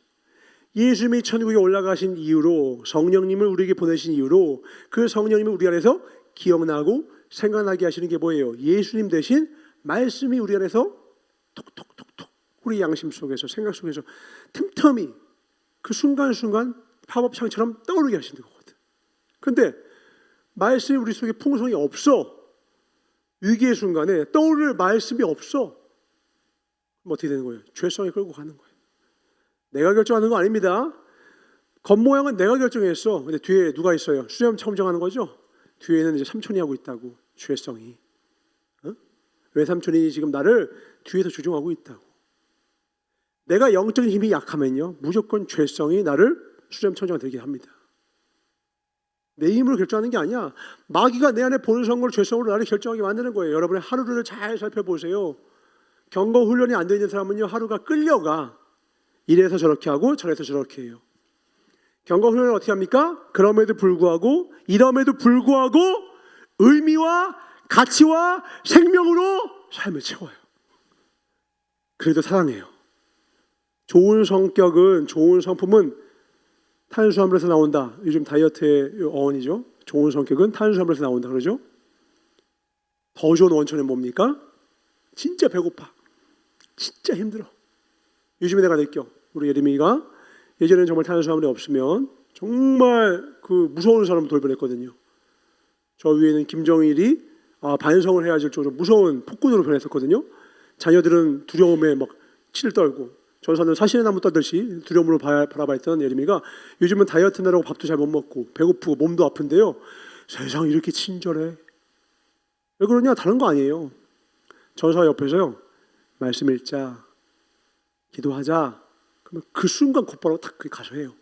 Speaker 1: 예수님이 천국에 올라가신 이후로 성령님을 우리에게 보내신 이후로 그 성령님을 우리 안에서 기억나고 생각나게 하시는 게 뭐예요? 예수님 대신 말씀이 우리 안에서 톡톡톡톡 우리 양심 속에서 생각 속에서 틈틈이 그 순간순간 팝업창처럼 떠오르게 하시는 거거든. 근데 말씀이 우리 속에 풍성이 없어. 위기의 순간에 떠오를 말씀이 없어. 그럼 어떻게 되는 거예요? 죄성에 끌고 가는 거예요. 내가 결정하는 거 아닙니다. 겉모양은 내가 결정했어. 근데 뒤에 누가 있어요? 수렴 청정하는 거죠? 뒤에는 이제 삼촌이 하고 있다고. 죄성이. 외삼촌이 지금 나를 뒤에서 조종하고 있다고. 내가 영적인 힘이 약하면요, 무조건 죄성이 나를 수렴청정에 들게 합니다. 내 힘으로 결정하는 게 아니야. 마귀가 내 안에 본성으로 죄성으로 나를 결정하게 만드는 거예요. 여러분의 하루를 잘 살펴보세요. 경건 훈련이 안 되어 있는 사람은요, 하루가 끌려가 이래서 저렇게 하고 저래서 저렇게 해요. 경건 훈련을 어떻게 합니까? 그럼에도 불구하고, 이럼에도 불구하고 의미와 가치와 생명으로 삶을 채워요. 그래도 사랑해요. 좋은 성격은, 좋은 성품은 탄수화물에서 나온다. 요즘 다이어트의 어원이죠. 좋은 성격은 탄수화물에서 나온다 그러죠. 더 좋은 원천은 뭡니까? 진짜 배고파, 진짜 힘들어. 요즘에 내가 느껴, 우리 예림이가 예전에는 정말 탄수화물이 없으면 정말 그 무서운 사람 돌변했거든요. 저 위에는 김정일이 반성을 해야 할 정도로 무서운 폭군으로 변했었거든요. 자녀들은 두려움에 막 치를 떨고, 전사는 사신의 나무 떠듯이 두려움으로 바라봐 있던 예림이가 요즘은 다이어트 하느라고 밥도 잘 못 먹고 배고프고 몸도 아픈데요, 세상 이렇게 친절해. 왜 그러냐? 다른 거 아니에요. 전사 옆에서요, 말씀 읽자, 기도하자, 그러면 그 순간 곧바로 탁 가서 해요.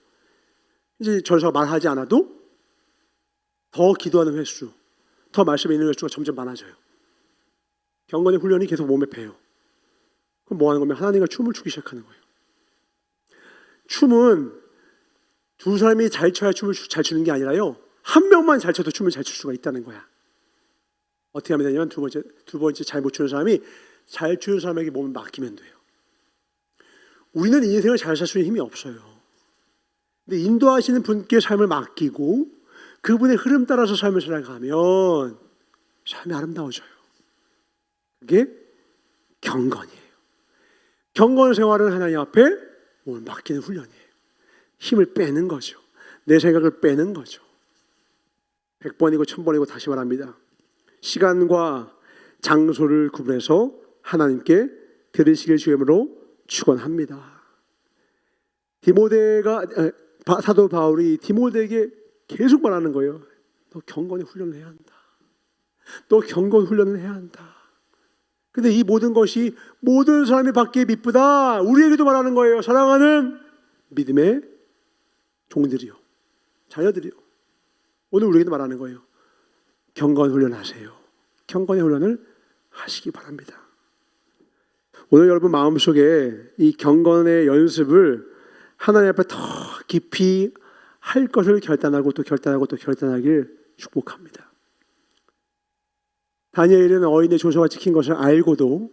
Speaker 1: 이제 전사가 말하지 않아도 더 기도하는 횟수, 더 말씀에 있는 횟수가 점점 많아져요. 경건의 훈련이 계속 몸에 배요. 그럼 뭐 하는 거면 하나님과 춤을 추기 시작하는 거예요. 춤은 두 사람이 잘 춰야 춤을 잘 추는 게 아니라요, 한 명만 잘 춰도 춤을 잘 출 수가 있다는 거야. 어떻게 하면 되냐면 두 번째 잘 못 추는 사람이 잘 추는 사람에게 몸을 맡기면 돼요. 우리는 인생을 잘 살 수 있는 힘이 없어요. 근데 인도하시는 분께 삶을 맡기고 그분의 흐름 따라서 삶을 살아가면 삶이 아름다워져요. 그게 경건이에요. 경건 생활은 하나님 앞에 몸을 맡기는 훈련이에요. 힘을 빼는 거죠. 내 생각을 빼는 거죠. 100번이고 1000번이고 다시 말합니다. 시간과 장소를 구분해서 하나님께 드리시길 주임으로 축원합니다. 사도 바울이 디모데에게 계속 말하는 거예요. 너 경건의 훈련을 해야 한다. 너 경건 훈련을 해야 한다. 근데 이 모든 것이 모든 사람이 받기에 미쁘다. 우리에게도 말하는 거예요. 사랑하는 믿음의 종들이요, 자녀들이요. 오늘 우리에게도 말하는 거예요. 경건 훈련하세요. 경건의 훈련을 하시기 바랍니다. 오늘 여러분 마음속에 이 경건의 연습을 하나님 앞에 더 깊이 할 것을 결단하고 또 결단하길 축복합니다. 다니엘은 어인의 조서가 찍힌 것을 알고도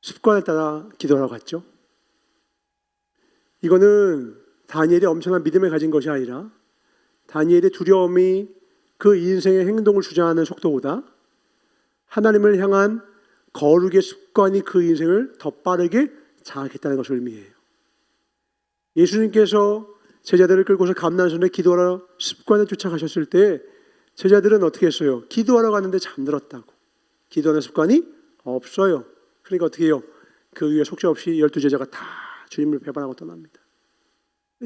Speaker 1: 습관을 따라 기도하러 갔죠. 이거는 다니엘이 엄청난 믿음을 가진 것이 아니라 다니엘의 두려움이 그 인생의 행동을 주장하는 속도보다 하나님을 향한 거룩의 습관이 그 인생을 더 빠르게 장악했다는 것을 의미해요. 예수님께서 제자들을 끌고서 감난산에 기도하러 습관을 쫓아가셨을 때 제자들은 어떻게 했어요? 기도하러 갔는데 잠들었다고. 기도하는 습관이 없어요. 그러니까 어떻게 해요? 그 위에 속죄없이 12제자가 다 주님을 배반하고 떠납니다.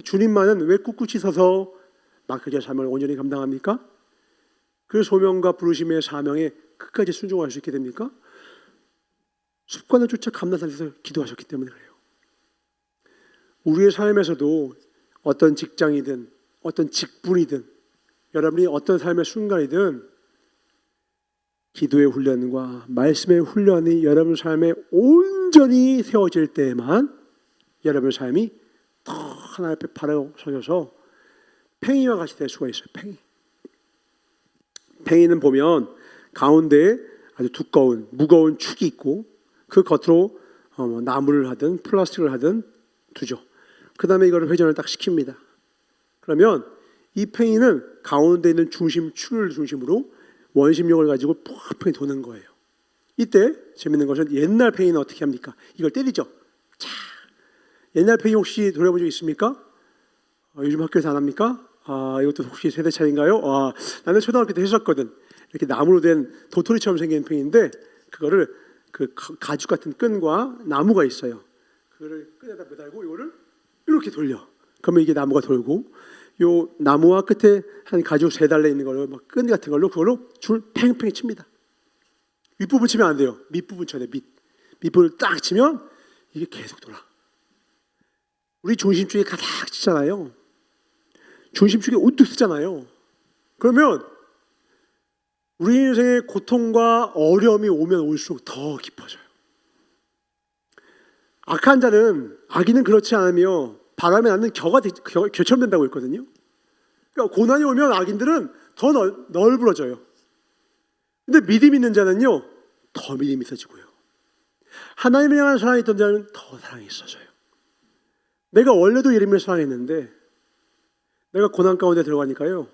Speaker 1: 주님만은 왜 꿋꿋이 서서 맡겨진 삶을 온전히 감당합니까? 그 소명과 부르심의 사명에 끝까지 순종할 수 있게 됩니까? 습관을 쫓아 감난산에서 기도하셨기 때문에 그래요. 우리의 삶에서도 어떤 직장이든 어떤 직분이든 여러분이 어떤 삶의 순간이든 기도의 훈련과 말씀의 훈련이 여러분 삶에 온전히 세워질 때에만 여러분 삶이 더 하나님 앞에 바로 서셔서 팽이와 같이 될 수가 있어요. 팽이는 보면 가운데에 아주 두꺼운 무거운 축이 있고 그 겉으로 나무를 하든 플라스틱을 하든 두죠. 그 다음에 이거를 회전을 딱 시킵니다. 그러면 이 팽이는 가운데 있는 축을 중심으로 원심력을 가지고 푹 도는 거예요. 이때 재밌는 것은 옛날 팽이는 어떻게 합니까? 이걸 때리죠. 자, 옛날 팽이 혹시 돌아본 적 있습니까? 요즘 학교에서 안 합니까? 이것도 혹시 세대 차이인가요? 나는 초등학교 때 했었거든. 이렇게 나무로 된 도토리처럼 생긴 팽이인데 그거를 그 가죽 같은 끈과 나무가 있어요. 그거를 끈에다 매달고 이거를 이렇게 돌려. 그러면 이게 나무가 돌고 요 나무와 끝에 한 가죽 3달래 있는 걸로 막 끈 같은 걸로 그걸로 줄 팽팽히 칩니다. 윗부분 치면 안 돼요. 밑부분 쳐야 돼. 밑부분을 딱 치면 이게 계속 돌아. 우리 중심축에 가닥 치잖아요. 중심축에 우뚝 쓰잖아요. 그러면 우리 인생의 고통과 어려움이 오면 올수록 더 깊어져요. 악한 자는 악인은 그렇지 않으며 바람에 낳는 겨처럼 된다고 했거든요. 그러니까 고난이 오면 악인들은 더 널브러져요. 근데 믿음 있는 자는요 더 믿음이 있어지고요. 하나님을 향한 사랑이 있던 자는 더 사랑이 있어져요. 내가 원래도 예레미야를 사랑했는데 내가 고난 가운데 들어가니까요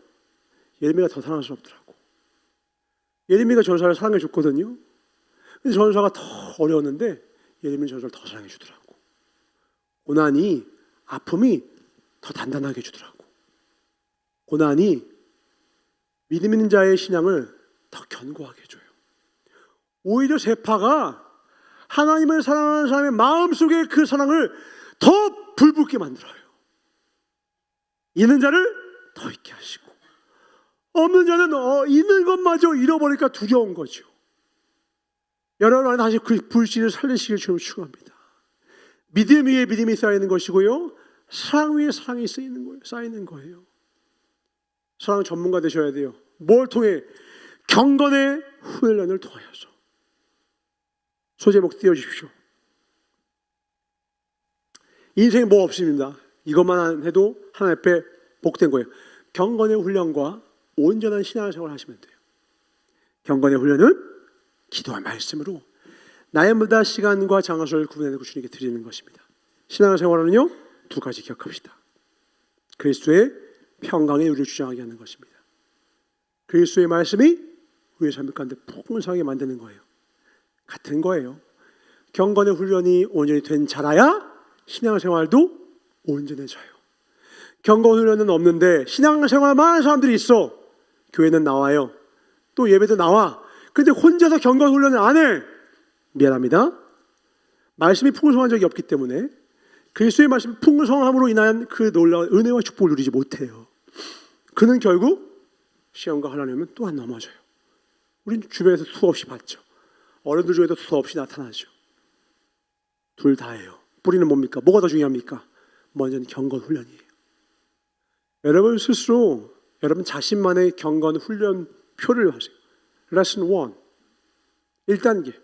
Speaker 1: 예레미야가 더 사랑할 수 없더라고. 예레미야가 전사를 사랑해 줬거든요. 근데 전사가 더 어려웠는데 예레미야 전사를 더 사랑해 주더라고. 고난이 아픔이 더 단단하게 해주더라고. 고난이 믿음 있는 자의 신앙을 더 견고하게 해줘요. 오히려 세파가 하나님을 사랑하는 사람의 마음속에 그 사랑을 더 불붙게 만들어요. 있는 자를 더 있게 하시고 없는 자는 있는 것마저 잃어버리니까 두려운 거죠. 여러분 안에 다시 그 불씨를 살리시길 주님 축원합니다. 믿음 위에 믿음이 쌓이는 것이고요 사랑 위에 사랑이 쌓이는 거예요. 사랑 전문가 되셔야 돼요. 뭘 통해? 경건의 훈련을 통하여서. 소제목 띄워주십시오. 인생에 뭐 없습니다. 이것만 해도 하나님 앞에 복된 거예요. 경건의 훈련과 온전한 신앙생활을 하시면 돼요. 경건의 훈련은 기도와 말씀으로 나의보다 시간과 장소를 구분해내고 주님께 드리는 것입니다. 신앙생활은요 두 가지 기억합시다. 그리스도의 평강이 우리를 주장하게 하는 것입니다. 그리스도의 말씀이 우리의 삶 가운데 풍성하게 만드는 거예요. 같은 거예요. 경건의 훈련이 온전히 된 자라야 신앙생활도 온전해져요. 경건 훈련은 없는데 신앙생활만 하는 사람들이 있어. 교회는 나와요. 또 예배도 나와. 근데 혼자서 경건 훈련을 안 해. 미안합니다. 말씀이 풍성한 적이 없기 때문에 그리스도의 말씀 풍성함으로 인한 그 놀라운 은혜와 축복을 누리지 못해요. 그는 결국 시험과 환난이 오면 또 안 넘어져요. 우린 주변에서 수없이 봤죠. 어른들 중에도 수없이 나타나죠. 둘 다예요. 뿌리는 뭡니까? 뭐가 더 중요합니까? 먼저는 경건 훈련이에요. 여러분 스스로 여러분 자신만의 경건 훈련 표를 하세요. 레슨 1 1단계.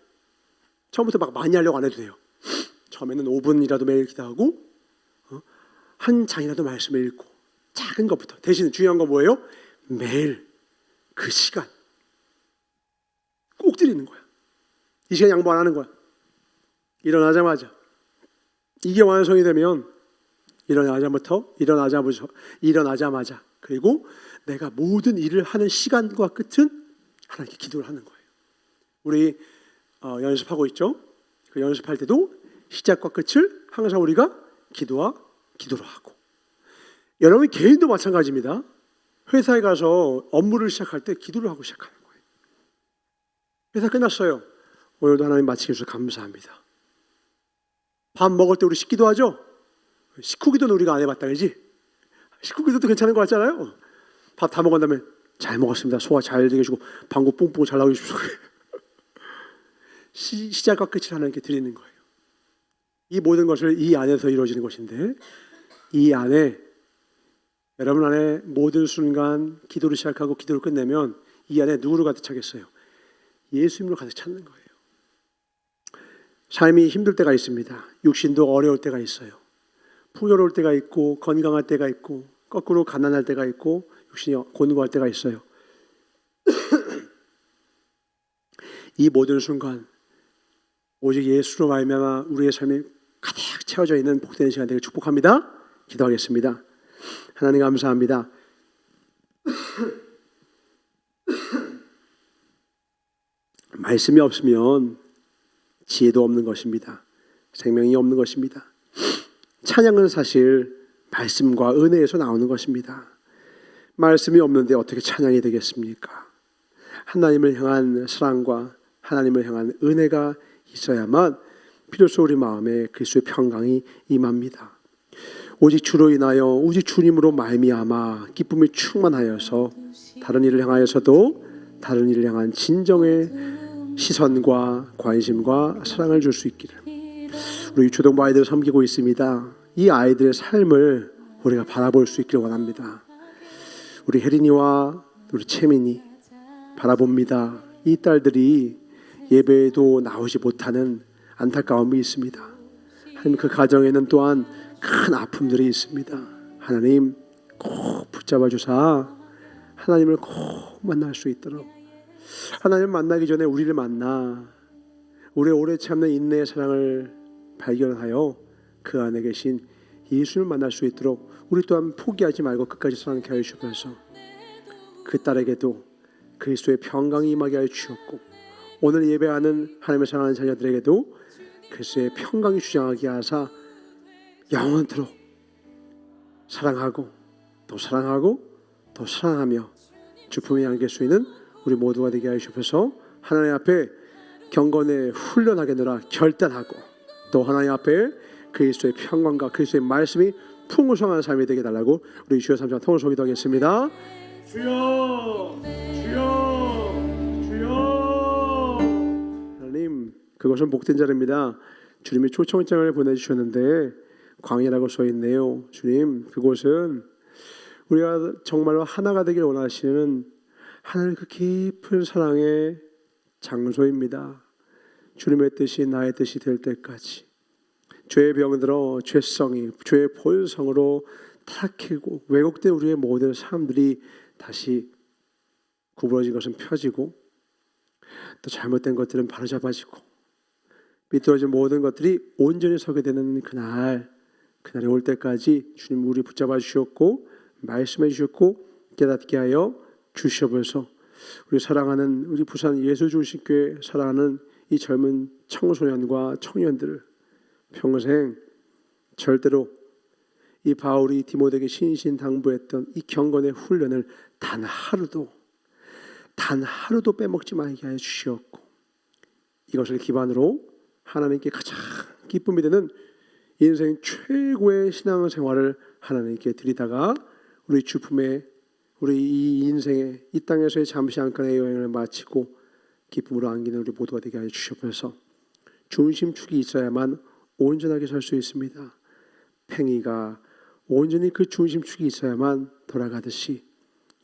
Speaker 1: 처음부터 막 많이 하려고 안 해도 돼요. 처음에는 5분이라도 매일 기도하고 한 장이라도 말씀을 읽고 작은 것부터. 대신 중요한 건 뭐예요? 매일 그 시간 꼭 드리는 거야. 이 시간 양보 안 하는 거야. 일어나자마자. 이게 완성이 되면 일어나자마자 그리고 내가 모든 일을 하는 시간과 끝은 하나님께 기도를 하는 거예요. 우리 연습하고 있죠. 그 연습할 때도 시작과 끝을 항상 우리가 기도로 하고. 여러분 개인도 마찬가지입니다. 회사에 가서 업무를 시작할 때 기도를 하고 시작하는 거예요. 회사 끝났어요. 오늘도 하나님 마치게 해주셔서 감사합니다. 밥 먹을 때 우리 식기도 하죠. 식후기도는 우리가 안 해봤다 그러지? 식후기도도 괜찮은 거 같잖아요. 밥 다 먹은 다음에 잘 먹었습니다. 소화 잘 되게 해주고 방구 뽕뽕 잘 나오게 해주시고 시작과 끝을 하나님께 드리는 거예요. 이 모든 것을 이 안에서 이루어지는 것인데 이 안에 여러분 안에 모든 순간 기도를 시작하고 기도를 끝내면 이 안에 누구로 가득 차겠어요? 예수님으로 가득 찼는 거예요. 삶이 힘들 때가 있습니다. 육신도 어려울 때가 있어요. 풍요로울 때가 있고 건강할 때가 있고 거꾸로 가난할 때가 있고 육신이 곤고할 때가 있어요. 이 모든 순간 오직 예수로 말미암아 우리의 삶이 가득 채워져 있는 복된 시간 되길 축복합니다. 기도하겠습니다. 하나님 감사합니다. 말씀이 없으면 지혜도 없는 것입니다. 생명이 없는 것입니다. 찬양은 사실 말씀과 은혜에서 나오는 것입니다. 말씀이 없는데 어떻게 찬양이 되겠습니까? 하나님을 향한 사랑과 하나님을 향한 은혜가 있어야만 비로소 우리 마음에 그리스도의 평강이 임합니다. 오직 주로 인하여 오직 주님으로 말미암아 기쁨이 충만하여서 다른 일을 향하여서도 다른 일을 향한 진정의 시선과 관심과 사랑을 줄 수 있기를. 우리 초등부 아이들을 섬기고 있습니다. 이 아이들의 삶을 우리가 바라볼 수 있기를 원합니다. 우리 혜린이와 우리 채민이 바라봅니다. 이 딸들이 예배에도 나오지 못하는 안타까움이 있습니다. 하나님 그 가정에는 또한 큰 아픔들이 있습니다. 하나님 꼭 붙잡아 주사 하나님을 꼭 만날 수 있도록, 하나님 만나기 전에 우리를 만나 우리의 오래 참는 인내의 사랑을 발견하여 그 안에 계신 예수를 만날 수 있도록 우리 또한 포기하지 말고 끝까지 사랑케 하여 주셔서 그 딸에게도 그리스도의 평강이 임하게 하여 주셨고, 오늘 예배하는 하나님의 사랑하는 자녀들에게도 그리스도의 평강이 주장하게 하사 영원토록 사랑하고 또 사랑하고 또 사랑하며 주품에 안길 수 있는 우리 모두가 되게 하여 주셔서 하나님 앞에 경건에 훈련하겠노라 결단하고, 또 하나님 앞에 그리스도의 평강과 그리스도의 말씀이 풍성한 삶이 되게 달라고 우리 주여 삼장 통을 소기도하겠습니다. 주여 주여 주여. 하나님 그것은 복된 자리입니다. 주님이 초청장을 보내주셨는데 광야라고 써있네요. 주님 그곳은 우리가 정말로 하나가 되길 원하시는 하나님 그 깊은 사랑의 장소입니다. 주님의 뜻이 나의 뜻이 될 때까지 죄의 병들어 죄성이 죄의 본성으로 타락하고 왜곡된 우리의 모든 사람들이 다시 구부러진 것은 펴지고 또 잘못된 것들은 바로잡아지고 삐뚤어진 모든 것들이 온전히 서게 되는 그날이 올 때까지 주님 우리 붙잡아 주셨고 말씀해 주셨고 깨닫게 하여 주셔서 우리 사랑하는 우리 부산 예수중심교회 사랑하는 이 젊은 청소년과 청년들을 평생 절대로 이 바울이 디모데에게 신신당부했던 이 경건의 훈련을 단 하루도 빼먹지 말게 하여 주시었고, 이것을 기반으로 하나님께 가장 기쁨이 되는 인생 최고의 신앙생활을 하나님께 드리다가 우리 주품에 우리 이 인생의 이 땅에서의 잠시 잠깐의 여행을 마치고 기쁨으로 안기는 우리 모두가 되게 하여 주셔서 중심축이 있어야만 온전하게 설 수 있습니다. 팽이가 온전히 그 중심축이 있어야만 돌아가듯이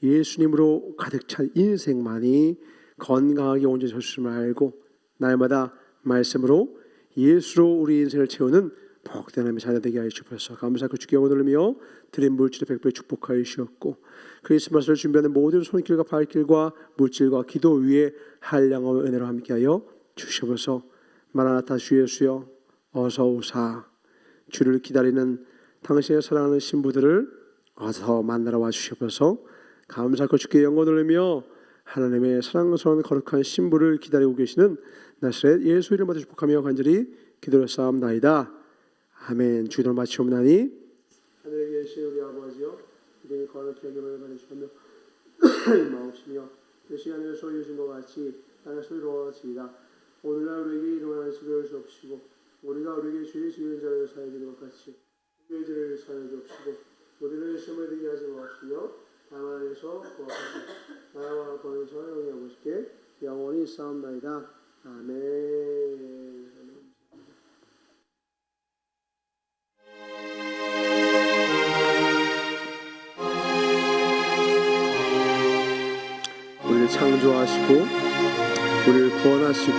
Speaker 1: 예수님으로 가득 찬 인생만이 건강하게 온전히 설 줄 알고 날마다 말씀으로 예수로 우리 인생을 채우는 복된 하나님의 자녀 되게 하여 주셔서 감사하고 주께 영광을 돌리며 드린 물질을 백배 축복하여 주셨고, 크리스마스를 준비하는 모든 손길과 발길과 물질과 기도 위에 한량과 은혜로 함께하여 주셔서 마라나타 주 예수여 어서 오사. 주를 기다리는 당신의 사랑하는 신부들을 어서 만나러 와 주셔서 감사하고 주께 영광을 돌리며 하나님의 사랑스러운 거룩한 신부를 기다리고 계시는 나사렛 예수 이름으로 축복하며 간절히 기도했사옵나이다. 아멘. 주기도를 마치옵나니 하늘에 계신 우리 아버지여 이름이 거룩히 여김을 받으시며 마옵시며 뜻이 하늘에서 이루어진 것 같이 땅에서 이루어지이다. 오늘날 우리에게 일어나는 지배를 주옵시고 우리가 우리에게 죄를 지은 자를 사하여 주는 것 같이 우리의 죄를 사하여 주옵시고 우리를 시험에 들게 하지 마옵시며 다만 안에서 구하옵시고 나라와 권세와 영광이 아버지께 영원히 있사옵나이다. 아멘. 우리를 창조하시고 우리를 구원하시고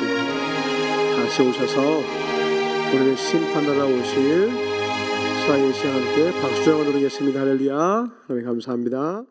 Speaker 1: 다시 오셔서 우리를 심판하러 오실 살아계신 하나님께 박수 영광 드리겠습니다. 할렐루야. 하나님 감사합니다.